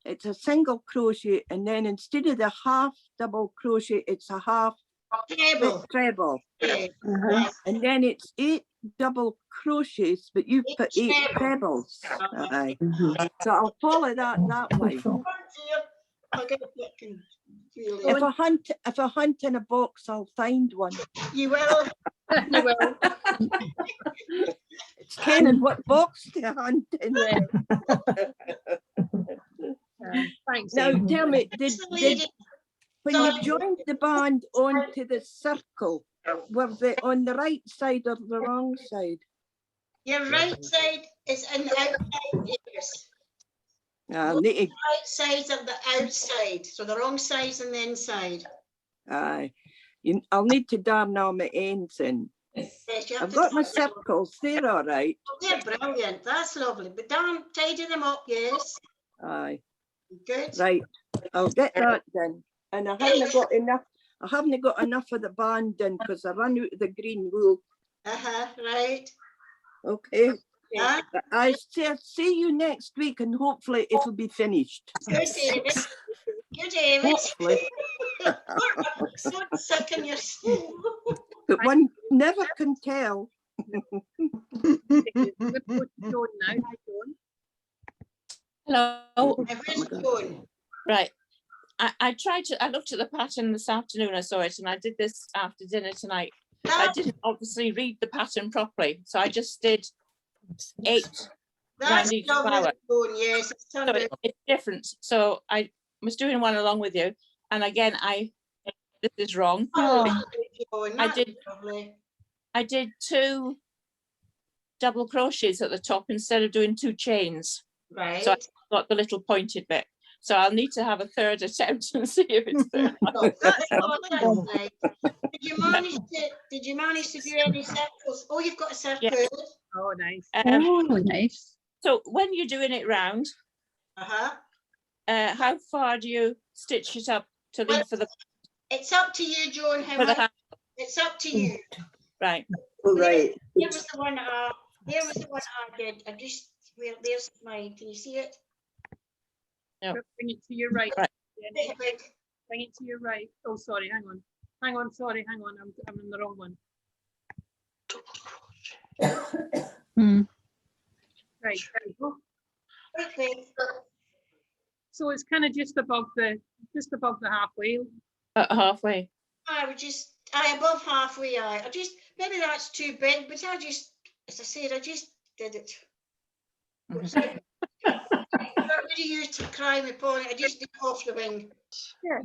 Speaker 5: it's a single crochet, and then instead of the half double crochet, it's a half treble. And then it's 8 double crochets, but you put 8 trebles. Aye. So I'll follow that way. If I hunt in a box, I'll find one.
Speaker 3: You will. You will.
Speaker 5: It's Ken, what box to hunt in.
Speaker 17: Thanks.
Speaker 5: Now
Speaker 17: Amy.
Speaker 5: tell me, did when you joined the band onto the circle, were they on the right side or the wrong side?
Speaker 3: Your right side is in the outside, Avis.
Speaker 5: I'll
Speaker 3: The
Speaker 5: need to,
Speaker 3: right side's at the outside, so the wrong side's on the inside.
Speaker 5: aye. I'll need to darn all my ends in.
Speaker 3: Yes, you have
Speaker 5: I've
Speaker 3: to
Speaker 5: got my
Speaker 3: tidy them up.
Speaker 5: circles, they're all right.
Speaker 3: Oh, they're brilliant. That's lovely. But darn, tidy them up, yes.
Speaker 5: Aye.
Speaker 3: Good.
Speaker 5: Right, I'll get that done. And I haven't got enough of the band done because I ran out of the green wool.
Speaker 3: Right.
Speaker 5: Okay.
Speaker 3: Yeah.
Speaker 5: I see you next week and hopefully it'll be finished.
Speaker 3: Good, Avis. Good, Avis.
Speaker 5: Hopefully.
Speaker 3: Don't suck in your skin.
Speaker 5: But one never can tell.
Speaker 11: Hello.
Speaker 3: Where's Joan?
Speaker 11: Right. I looked at the pattern this afternoon, I saw it, and I did this after dinner tonight. I didn't obviously read the pattern properly, so I just did 8
Speaker 3: That's
Speaker 11: round each
Speaker 3: lovely,
Speaker 11: flower.
Speaker 3: Joan, yes. It's
Speaker 11: So
Speaker 3: turned out.
Speaker 11: it's different. So I was doing one along with you, and again, this is wrong.
Speaker 3: Oh, Joan,
Speaker 11: I
Speaker 3: that's
Speaker 11: did.
Speaker 3: lovely.
Speaker 11: I did 2 double crochets at the top instead of doing 2 chains.
Speaker 3: Right.
Speaker 11: So I got the little pointed bit. So I'll need to have a third attempt and see if it's there.
Speaker 3: That's nice. Did you manage to do any circles? Oh, you've got a circle.
Speaker 11: Yeah.
Speaker 17: Oh, nice.
Speaker 6: Nice.
Speaker 11: So when you're doing it round, how far do you stitch it up to leave for the?
Speaker 3: It's up to you, Joan. How
Speaker 11: For the
Speaker 3: much?
Speaker 11: half.
Speaker 3: It's up to you.
Speaker 11: Right.
Speaker 5: Right.
Speaker 3: Here was the one I did. I just there's mine. Can you see it?
Speaker 11: No.
Speaker 17: Bring it to your right.
Speaker 11: Right.
Speaker 17: Jenny. Bring it to your right. Oh, sorry. Hang on. Sorry. Hang on. I'm in the wrong one. Right. There we go.
Speaker 3: Okay.
Speaker 17: So it's kind of just above the halfway.
Speaker 11: Halfway.
Speaker 3: I would just above halfway. I just maybe that's too big, but I just, as I said, I just did it. Not really used to cry my pony. I just did off the wing.
Speaker 17: Yeah.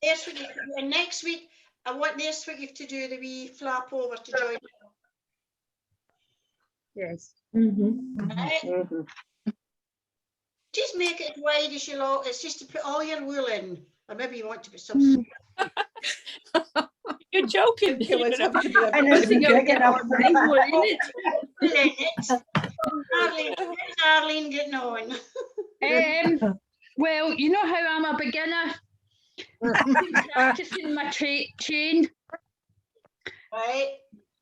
Speaker 3: This week, and next week, I want this week you to do the wee flap over to join.
Speaker 17: Yes.
Speaker 3: Right? Just make it as wide as you like. It's just to put all your wool in, or maybe you want to put some.
Speaker 11: You're joking.
Speaker 6: I know you're getting off the
Speaker 3: Arlene getting on.
Speaker 18: Well, you know how I'm a beginner. I've been practicing my chain.
Speaker 3: Right.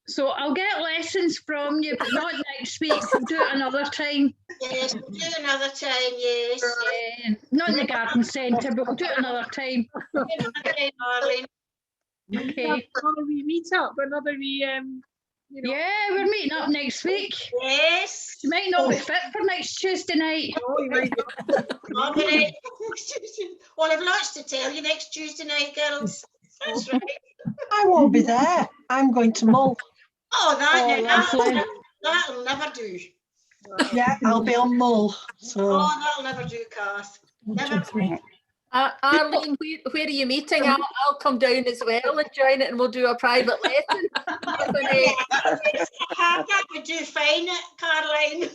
Speaker 18: So I'll get lessons from you, but not next week. We'll do it another time.
Speaker 3: Yes, we'll do it another time, yes.
Speaker 18: Not in the garden centre, but we'll do it another time.
Speaker 3: Okay, Marlene.
Speaker 18: Okay.
Speaker 17: Another wee meet up, another wee you know.
Speaker 18: Yeah, we're meeting up next week.
Speaker 3: Yes.
Speaker 18: You might not be fit for next Tuesday night.
Speaker 17: Oh, you might
Speaker 3: All right. Well, I've lots to tell you next Tuesday night, girls. That's right.
Speaker 1: I won't be there. I'm going to Mull.
Speaker 3: Oh,
Speaker 18: lovely.
Speaker 3: that'll never do.
Speaker 1: Yeah, I'll be on Mull. So
Speaker 3: Oh, that'll never do, Kath. Never.
Speaker 19: Arlene, where are you meeting? I'll come down as well and join it, and we'll do a private lesson.
Speaker 3: That would do fine, Caroline.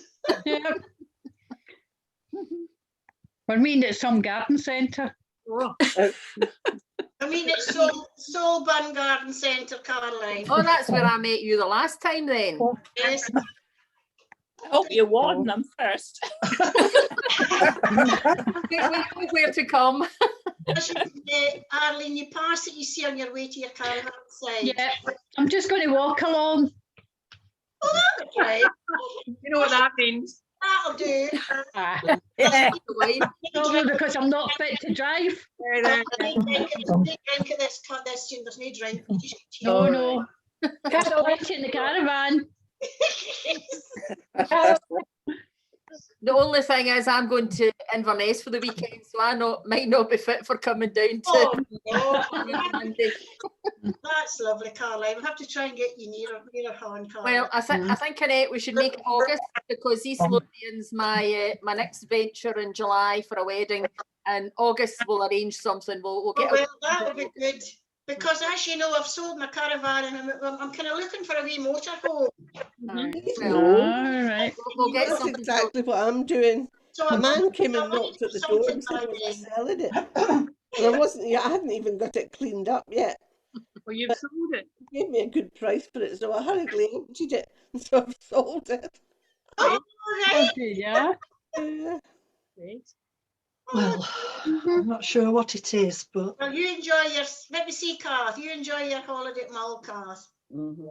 Speaker 18: Yeah. We're meeting at some garden centre.
Speaker 3: I mean, it's Soulburn Garden Centre, Caroline.
Speaker 19: Oh, that's where I met you the last time then.
Speaker 3: Yes.
Speaker 11: I hope you warn them first.
Speaker 19: We know where to come.
Speaker 3: Arlene, you pass it, you see on your way to your caravan side.
Speaker 18: Yeah, I'm just going to walk along.
Speaker 3: Oh, that'll be right.
Speaker 17: You know what that means.
Speaker 3: That'll do.
Speaker 18: Probably because I'm not fit to drive.
Speaker 3: Drink of this, there's no drink.
Speaker 18: No. Can't wait in the caravan.
Speaker 19: The only thing is I'm going to Inverness for the weekend, so I might not be fit for coming down to Monday.
Speaker 3: That's lovely, Caroline. We'll have to try and get you nearer home, Caroline.
Speaker 19: Well, I think Annette, we should make it August, because East Lothian's my next venture in July for a wedding, and August we'll arrange something. We'll get.
Speaker 3: Well, that would be good. Because as you know, I've sold my caravan and I'm kind of looking for a wee motorhome.
Speaker 18: All right.
Speaker 19: We'll get
Speaker 9: That's
Speaker 19: something.
Speaker 9: exactly what I'm doing.
Speaker 3: So
Speaker 9: a man came and knocked at the door and said I was selling it. And I hadn't even got it cleaned up yet.
Speaker 17: Well, you've sold it.
Speaker 9: He gave me a good price for it, so I hurriedly emptied it, and so I've sold it.
Speaker 3: Oh, right.
Speaker 18: Yeah.
Speaker 17: Great.
Speaker 1: well, I'm not sure what it is, but
Speaker 3: Well, you enjoy your, let me see, Kath, you enjoy your holiday at Mull, Kath.
Speaker 1: yeah.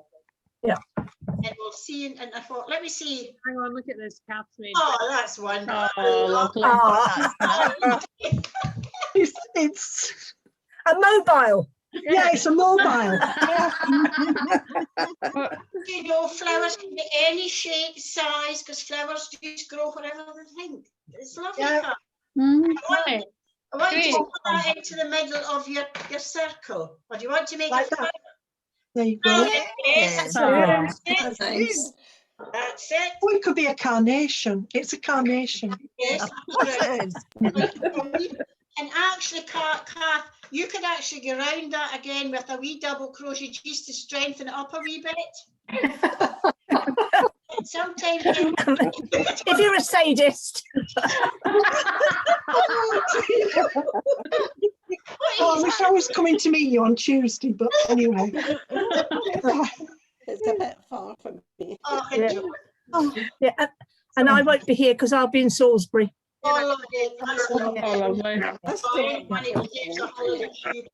Speaker 3: And we'll see you, and I thought, let me see.
Speaker 17: Hang on, look at this, Catherine.
Speaker 3: Oh, that's wonderful.
Speaker 18: Oh, lovely.
Speaker 1: It's
Speaker 13: A mobile.
Speaker 1: yeah, it's a mobile.
Speaker 3: You know, flowers can be any shape, size, because flowers just grow wherever they think. It's lovely,
Speaker 1: Yeah.
Speaker 3: Kath.
Speaker 18: Right.
Speaker 3: I want you to
Speaker 18: Great.
Speaker 3: put that into the middle of your circle. Or do you want to make
Speaker 1: Like
Speaker 3: it
Speaker 1: that. There you go.
Speaker 3: Yes,
Speaker 18: Yeah.
Speaker 3: that's it. That's it.
Speaker 1: Oh, it could be a carnation. It's a carnation.
Speaker 3: Yes. And actually, Kath, you could actually go around that again with a wee double crochet just to strengthen it up a wee bit. Sometimes
Speaker 13: If you're a sadist.
Speaker 1: Oh, I wish I was coming to meet you on Tuesday, but anyway.
Speaker 9: It's a bit far from me.
Speaker 3: Oh,
Speaker 13: Yeah. Oh, yeah. And I won't be here because I'll be in Salisbury.
Speaker 3: oh, lovely. That's lovely.
Speaker 18: Oh, lovely.
Speaker 9: That's
Speaker 3: Oh, money to get a holiday to you,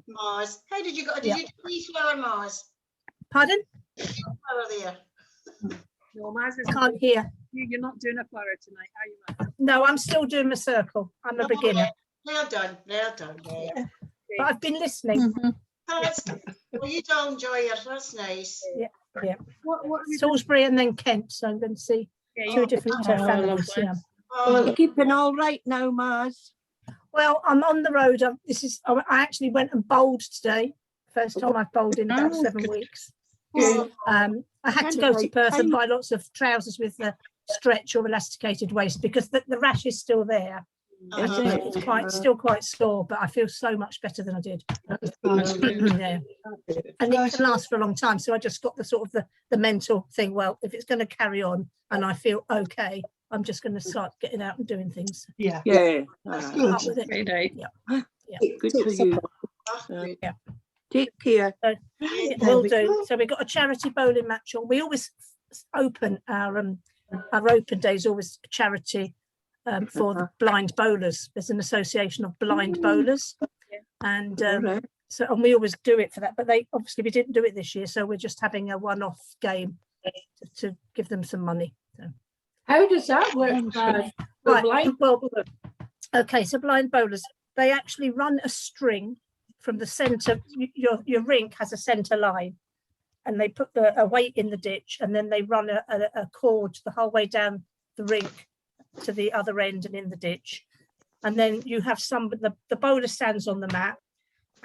Speaker 3: Mars. How did you go? Did you do the flower, Mars?
Speaker 13: Pardon?
Speaker 3: Flower there.
Speaker 17: No, Maz is
Speaker 13: Can't hear.
Speaker 17: you're not doing a flower tonight, are you, Maz?
Speaker 13: No, I'm still doing my circle. I'm a beginner.
Speaker 3: Well done, well done. Yeah.
Speaker 13: But I've been listening.
Speaker 3: Oh, that's good. Well, you do enjoy it. That's nice.
Speaker 13: Yeah.
Speaker 17: What
Speaker 13: Salisbury and then Kent. So I'm going to see two different families.
Speaker 18: lovely.
Speaker 13: Yeah.
Speaker 3: Oh,
Speaker 5: You're keeping all right now, Mars.
Speaker 13: Well, I'm on the road. I actually went and bowled today. First time I've bowled in about 7 weeks. I had to go to Perth and buy lots of trousers with the stretch or elasticated waist because the rash is still there. It's still quite sore, but I feel so much better than I did. Yeah. And it can last for a long time. So I just got the sort of the mental thing. Well, if it's going to carry on and I feel okay, I'm just going to start getting out and doing things.
Speaker 1: Yeah.
Speaker 13: That's
Speaker 1: good.
Speaker 13: Up with it.
Speaker 5: Good for you.
Speaker 13: Yeah.
Speaker 5: Take care.
Speaker 13: So, will do. So we got a charity bowling match on. We always open our open days, always a charity for the blind bowlers. There's an association of blind bowlers, and So, and we always do it for that, but we didn't do it this year, so we're just having a one-off game to give them some money. So.
Speaker 6: How does that work, Baz? For blind bowlers?
Speaker 13: Okay, so blind bowlers, they actually run a string from the centre. Your rink has a centre line, and they put a weight in the ditch, and then they run a cord the whole way down the rink to the other end and in the ditch. And then you have the bowler stands on the mat,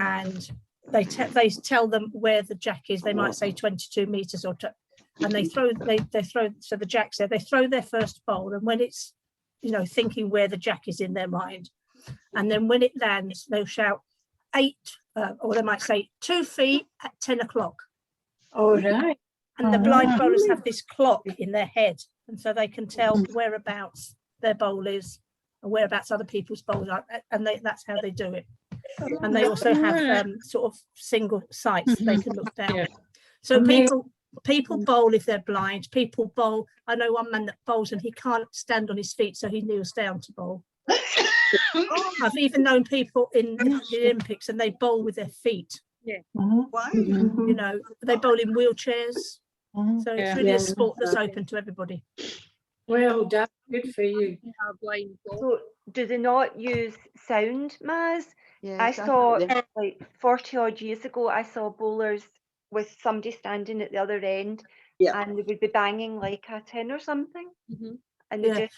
Speaker 13: and they tell them where the jack is. They might say 22 meters and they throw so the jack's there. They throw their first bowl, and when it's thinking where the jack is in their mind, and then when it lands, they'll shout 8, or they might say 2 feet at 10 o'clock.
Speaker 6: All right.
Speaker 13: And the blind bowlers have this clock in their head, and so they can tell whereabouts their bowl is and whereabouts other people's bowls are, and that's how they do it. And they also have sort of single sights that they can look down. So people bowl if they're blind. People bowl. I know one man that bowls and he can't stand on his feet, so he kneels down to bowl. I've even known people in the Olympics and they bowl with their feet.
Speaker 17: Yeah.
Speaker 3: Wow.
Speaker 13: They bowl in wheelchairs. So it's really a sport that's open to everybody.
Speaker 6: Well done, good for you.
Speaker 20: So do they not use sound, Maz?
Speaker 16: Yeah,
Speaker 20: I saw
Speaker 16: exactly.
Speaker 20: like 40 odd years ago, I saw bowlers with somebody standing at the other end, and they would be banging like a tin or something. And they just,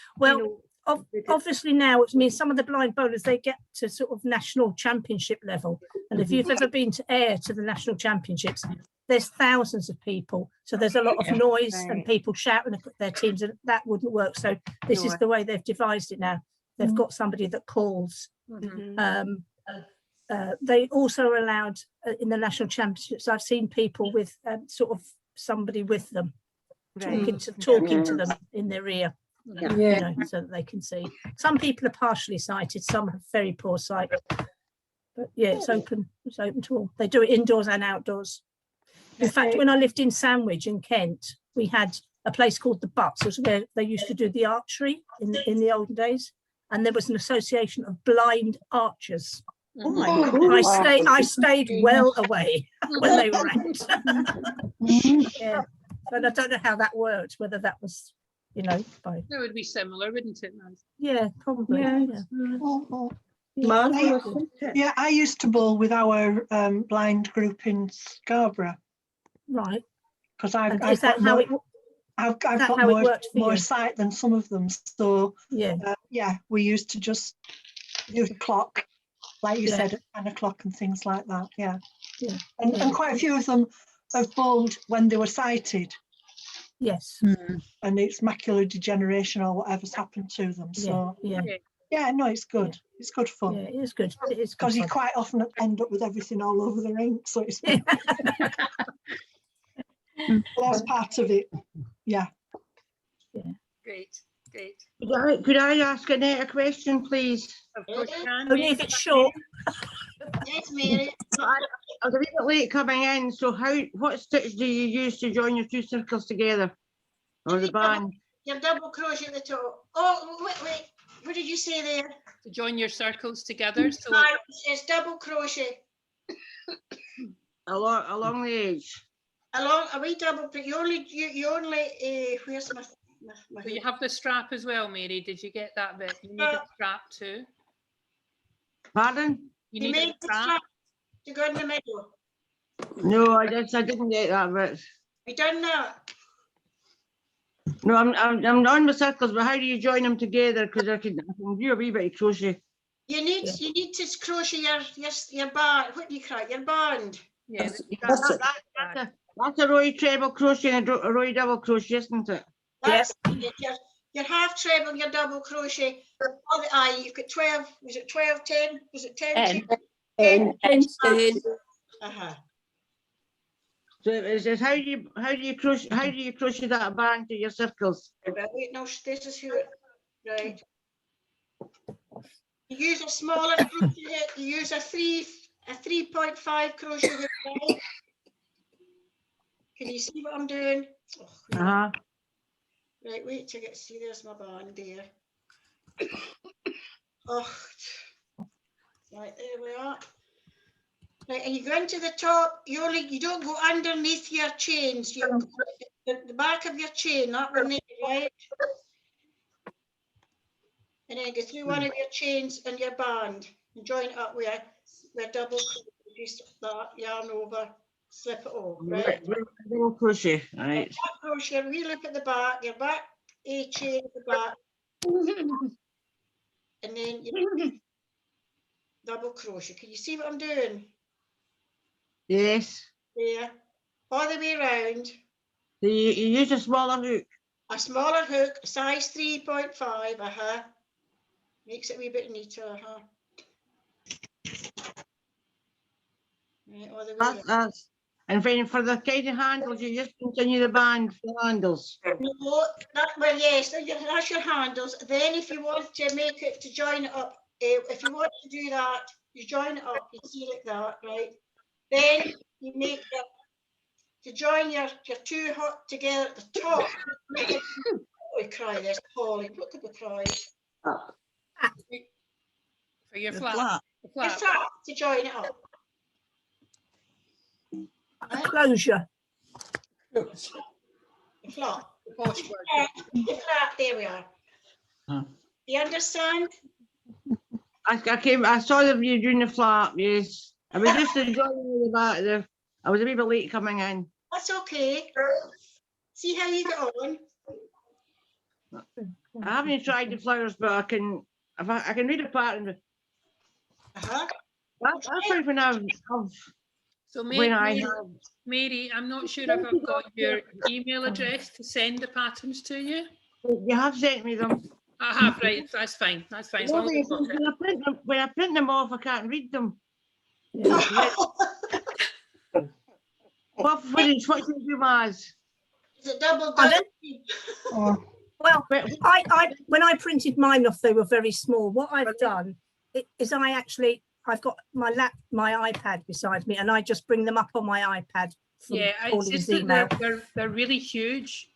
Speaker 13: obviously now, I mean, some of the blind bowlers, they get to sort of national championship level. And if you've ever been to the national championships, there's thousands of people. So there's a lot of noise and people shouting at their teams, and that wouldn't work. So this is the way they've devised it now. They've got somebody that calls. They also are allowed in the national championships. I've seen people with sort of somebody with them, talking to them in their ear. So that they can see. Some people are partially sighted, some have very poor sight. But it's open to all. They do it indoors and outdoors. In fact, when I lived in Sandwich in Kent, we had a place called the Butts, was where they used to do the archery in the olden days, and there was an association of blind archers.
Speaker 3: Oh my God.
Speaker 13: I stayed well away when they were out. But I don't know how that worked, whether that was by...
Speaker 17: That would be similar, wouldn't it, Maz?
Speaker 13: Yeah, probably.
Speaker 1: Yeah, I used to bowl with our blind group in Scarborough.
Speaker 13: Right.
Speaker 1: Because I've
Speaker 13: got
Speaker 1: more sight than some of them. So we used to just do the clock, like you said, at 10 o'clock and things like that. And quite a few of them have bowled when they were sighted.
Speaker 13: Yes.
Speaker 1: And it's macular degeneration or whatever's happened to them. So it's good. It's good fun.
Speaker 13: Yeah, it is good. It is
Speaker 1: because you quite often end up with everything all over the rink. So it's that's part of it. Yeah.
Speaker 17: Great.
Speaker 4: Could I ask Annette a question, please?
Speaker 17: Of course you can.
Speaker 13: Only if it's short.
Speaker 3: Yes, Mary.
Speaker 4: So I was a wee bit late coming in. So what stitch do you use to join your 2 circles together? Or the band?
Speaker 3: Your double crochet at the top. Oh, wait. What did you say there?
Speaker 2: To join your circles together. So
Speaker 3: it's double crochet.
Speaker 4: Along the edge.
Speaker 3: Along a wee double, but you only where's my
Speaker 2: but you have the strap as well, Mary. Did you get that bit? You need a strap too.
Speaker 4: Pardon?
Speaker 2: You need a strap
Speaker 3: to go in the middle.
Speaker 4: No, I didn't get that bit.
Speaker 3: You done that?
Speaker 4: No, I'm on the circles, but how do you join them together? Because I can do a wee bit of crochet.
Speaker 3: You need to crochet your band. What do you call it? Your band.
Speaker 2: Yeah,
Speaker 4: that's a row treble crochet and a row double crochet, isn't it?
Speaker 3: Yes. Your half treble, your double crochet. You've got 12. Was it 12, 10? Was it 10?
Speaker 6: 10.
Speaker 4: So it says how do you crochet that band to your circles?
Speaker 3: Wait, no, this is who it right. You use a smaller crochet. You use a 3.5 crochet hook. Right? Can you see what I'm doing? Right, wait till you see. There's my band there. Right, there we are. Right, and you go into the top, you don't go underneath your chains. You the back of your chain, that one there, right? And then go through one of your chains and your band and join it up with double crochet. Just that yarn over, slip it over, right?
Speaker 4: Double crochet, right.
Speaker 3: Back crochet, we look at the back, your back A chain at the back. And then you double crochet. Can you see what I'm doing?
Speaker 4: Yes.
Speaker 3: There. All the way around.
Speaker 4: So you use a smaller hook.
Speaker 3: A smaller hook, size 3.5, Makes it a wee bit neater, Right, all the way around.
Speaker 4: And then for the kind of handles, you just continue the band for the handles.
Speaker 3: No, well, yes, that's your handles. Then if you want to make it, to join it up, if you want to do that, you join it up, you see like that, right? Then you make it, to join your two hot together at the top. We cry, there's Polly, look at the cry.
Speaker 2: For your flap.
Speaker 3: Your flap, to join it up.
Speaker 13: Right? Closure.
Speaker 3: The flap. The flap, there we are. You understand?
Speaker 4: I saw you doing the flap, yes. I was just enjoying the back there. I was a wee bit late coming in.
Speaker 3: That's okay. See how you get on.
Speaker 4: I haven't tried the flowers, but I can read a pattern. That's when I've
Speaker 2: so
Speaker 4: when
Speaker 2: Mary, I'm not sure if I've got your email address to send the patterns to you.
Speaker 4: You have sent me them.
Speaker 2: I have, right, that's fine. That's fine. As long as
Speaker 4: When I print them off, I can't read them. What should you do, Maz?
Speaker 3: Is it double
Speaker 13: done? Well, when I printed mine off, they were very small. What I've done is I've got my iPad beside me, and I just bring them up on my iPad.
Speaker 2: Yeah, it's just that they're really huge.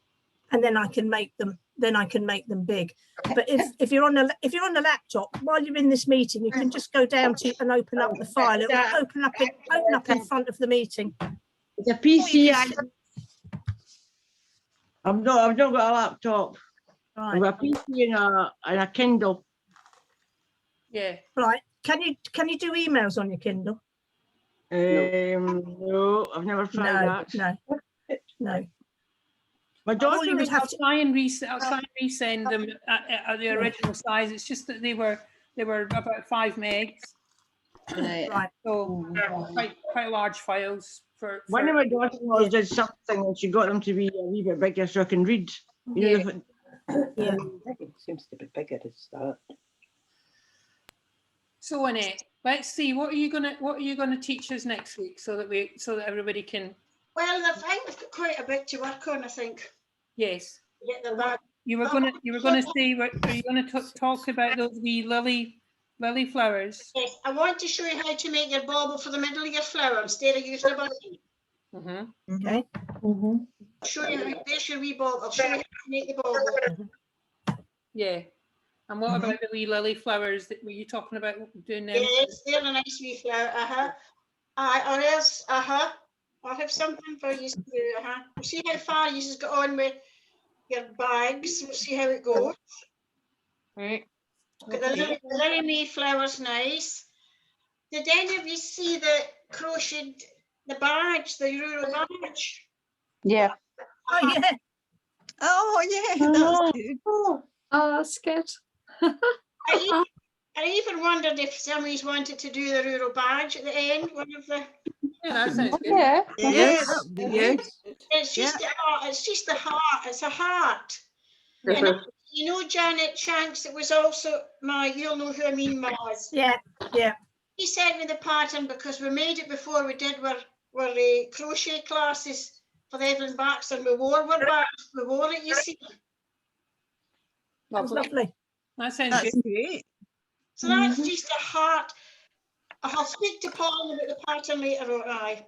Speaker 13: And then I can make them. Then I can make them big. But if you're on the laptop, while you're in this meeting, you can just go down to and open up the file. It will open up in front of the meeting.
Speaker 4: It's a PC. I've not got a laptop.
Speaker 13: Right.
Speaker 4: I've got a PC and a Kindle.
Speaker 2: Yeah.
Speaker 13: Right. Can you do emails on your Kindle?
Speaker 4: No, I've never tried that.
Speaker 13: No.
Speaker 4: My daughter
Speaker 2: would have to try and resend them at the original size. It's just that they were about 5 megs.
Speaker 13: Right.
Speaker 2: So quite large files.
Speaker 4: One of my daughters did something and she got them to be a wee bit bigger so I can read.
Speaker 7: Yeah, it seems to be bigger as that.
Speaker 2: So Annette, let's see, what are you gonna teach us next week so that everybody can.
Speaker 3: Well, I think we've got quite a bit to work on, I think.
Speaker 2: Yes.
Speaker 3: Get the back.
Speaker 2: You were gonna say, are you gonna talk about those wee lily flowers?
Speaker 3: Yes, I want to show you how to make your bauble for the middle of your flower instead of using a button.
Speaker 13: Okay.
Speaker 3: I'll show you how. There's your wee bauble. I'll show you how to make the bauble.
Speaker 2: Yeah. And what about the wee lily flowers that were you talking about doing them?
Speaker 3: Yes, they're a nice wee flower. Or else, I'll have something for you to do. We'll see how far you just got on with your bags. We'll see how it goes.
Speaker 2: Right.
Speaker 3: Okay. The lily Mayflower's nice. Did any of you see the crocheted, the badge, the rural badge?
Speaker 20: Yeah.
Speaker 13: Oh yeah.
Speaker 9: Oh yeah, that's good.
Speaker 11: Oh, that's good.
Speaker 3: I even wondered if somebody's wanted to do the rural badge at the end. One of the.
Speaker 2: Yeah, that sounds good.
Speaker 20: Yeah.
Speaker 4: Yes.
Speaker 3: It's just the heart. It's just the heart. It's a heart. And you know Janet Shanks, it was also you'll know who I mean, Maz.
Speaker 13: Yeah.
Speaker 3: He sent me the pattern because we made it before we did our crochet classes for the Evelyn Baxter, and we wore it, you see.
Speaker 13: Lovely.
Speaker 2: That sounds good.
Speaker 9: Great.
Speaker 3: So that's just a heart. I'll speak to Paul about the pattern later on,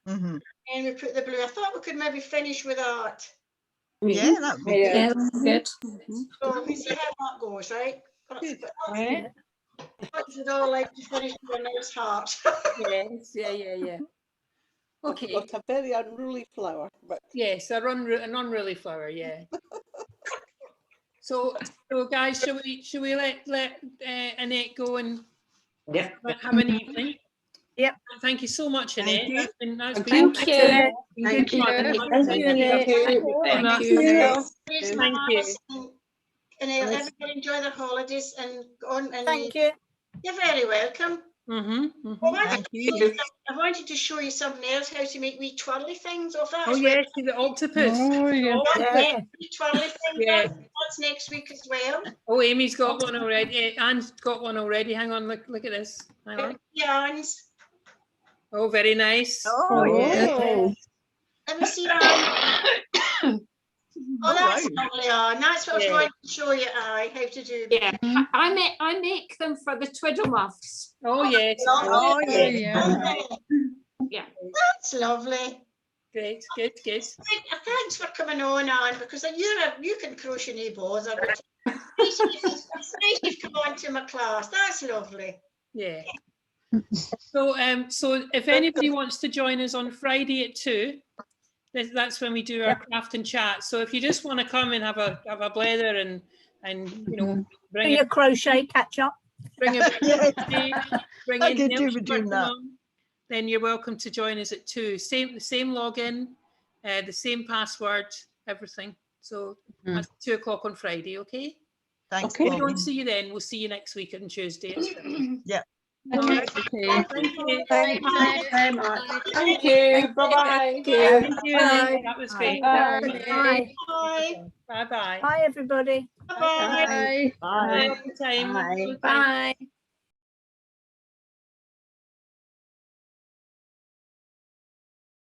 Speaker 3: And we put the blue. I thought we could maybe finish with that.
Speaker 9: Yeah, that'd be
Speaker 11: good.
Speaker 3: So we see how that goes, right?
Speaker 2: Good.
Speaker 3: Right. What would all like to finish with a nice heart?
Speaker 2: Yes, yeah. Okay.
Speaker 9: I've got a very unruly flower. But...
Speaker 2: Yes, an unruly flower, yeah. So guys, should we let Annette go and have an evening?
Speaker 13: Yep.
Speaker 2: Thank you so much, Annette. That's been
Speaker 11: Thank
Speaker 2: good.
Speaker 11: you.
Speaker 2: Thank you.
Speaker 11: Thank you, Annette.
Speaker 2: Thank you.
Speaker 3: And everybody enjoy their holidays and go on. And
Speaker 13: thank you.
Speaker 3: You're very welcome.
Speaker 2: Thank you.
Speaker 3: I wanted to show you something else, how to make wee twirly things off that.
Speaker 2: Oh yes, the octopus.
Speaker 3: Oh
Speaker 2: yeah.
Speaker 3: Wee twirly things.
Speaker 2: Yeah.
Speaker 3: That's next week as well.
Speaker 2: Oh, Amy's got one already. Anne's got one already. Hang on, look at this. Hang on.
Speaker 3: Yarns.
Speaker 2: Oh, very nice.
Speaker 3: Oh,
Speaker 2: yeah.
Speaker 3: Let me see that. Oh, that's lovely, Anne. That's what I was going to show you, how to do.
Speaker 12: Yeah, I make them for the twiddle muffs.
Speaker 2: Oh yes.
Speaker 3: Oh
Speaker 12: yeah.
Speaker 3: Yeah. That's lovely.
Speaker 2: Great, good.
Speaker 3: Thanks for coming on, Anne, because you can crochet no bother. It's nice you've come on to my class. That's lovely.
Speaker 2: Yeah. So if anybody wants to join us on Friday at 2, that's when we do our craft and chat. So if you just want to come and have a blather and you know
Speaker 13: bring a crochet catch up,
Speaker 2: bring in then you're welcome to join us at 2. The same login, the same password, everything. So that's 2 o'clock on Friday. Okay.
Speaker 21: Thanks.
Speaker 2: If we don't see you then, we'll see you next week on Tuesday.
Speaker 21: Yeah.
Speaker 2: Okay.
Speaker 21: Thank you.
Speaker 11: Thank you very much. Thank you. Bye-bye.
Speaker 2: Thank you. That was great.
Speaker 13: Bye.
Speaker 2: Bye-bye.
Speaker 13: Bye, everybody.
Speaker 3: Bye.
Speaker 21: Bye.
Speaker 2: Bye.
Speaker 21: Bye.
Speaker 2: Bye.
Speaker 11: Bye.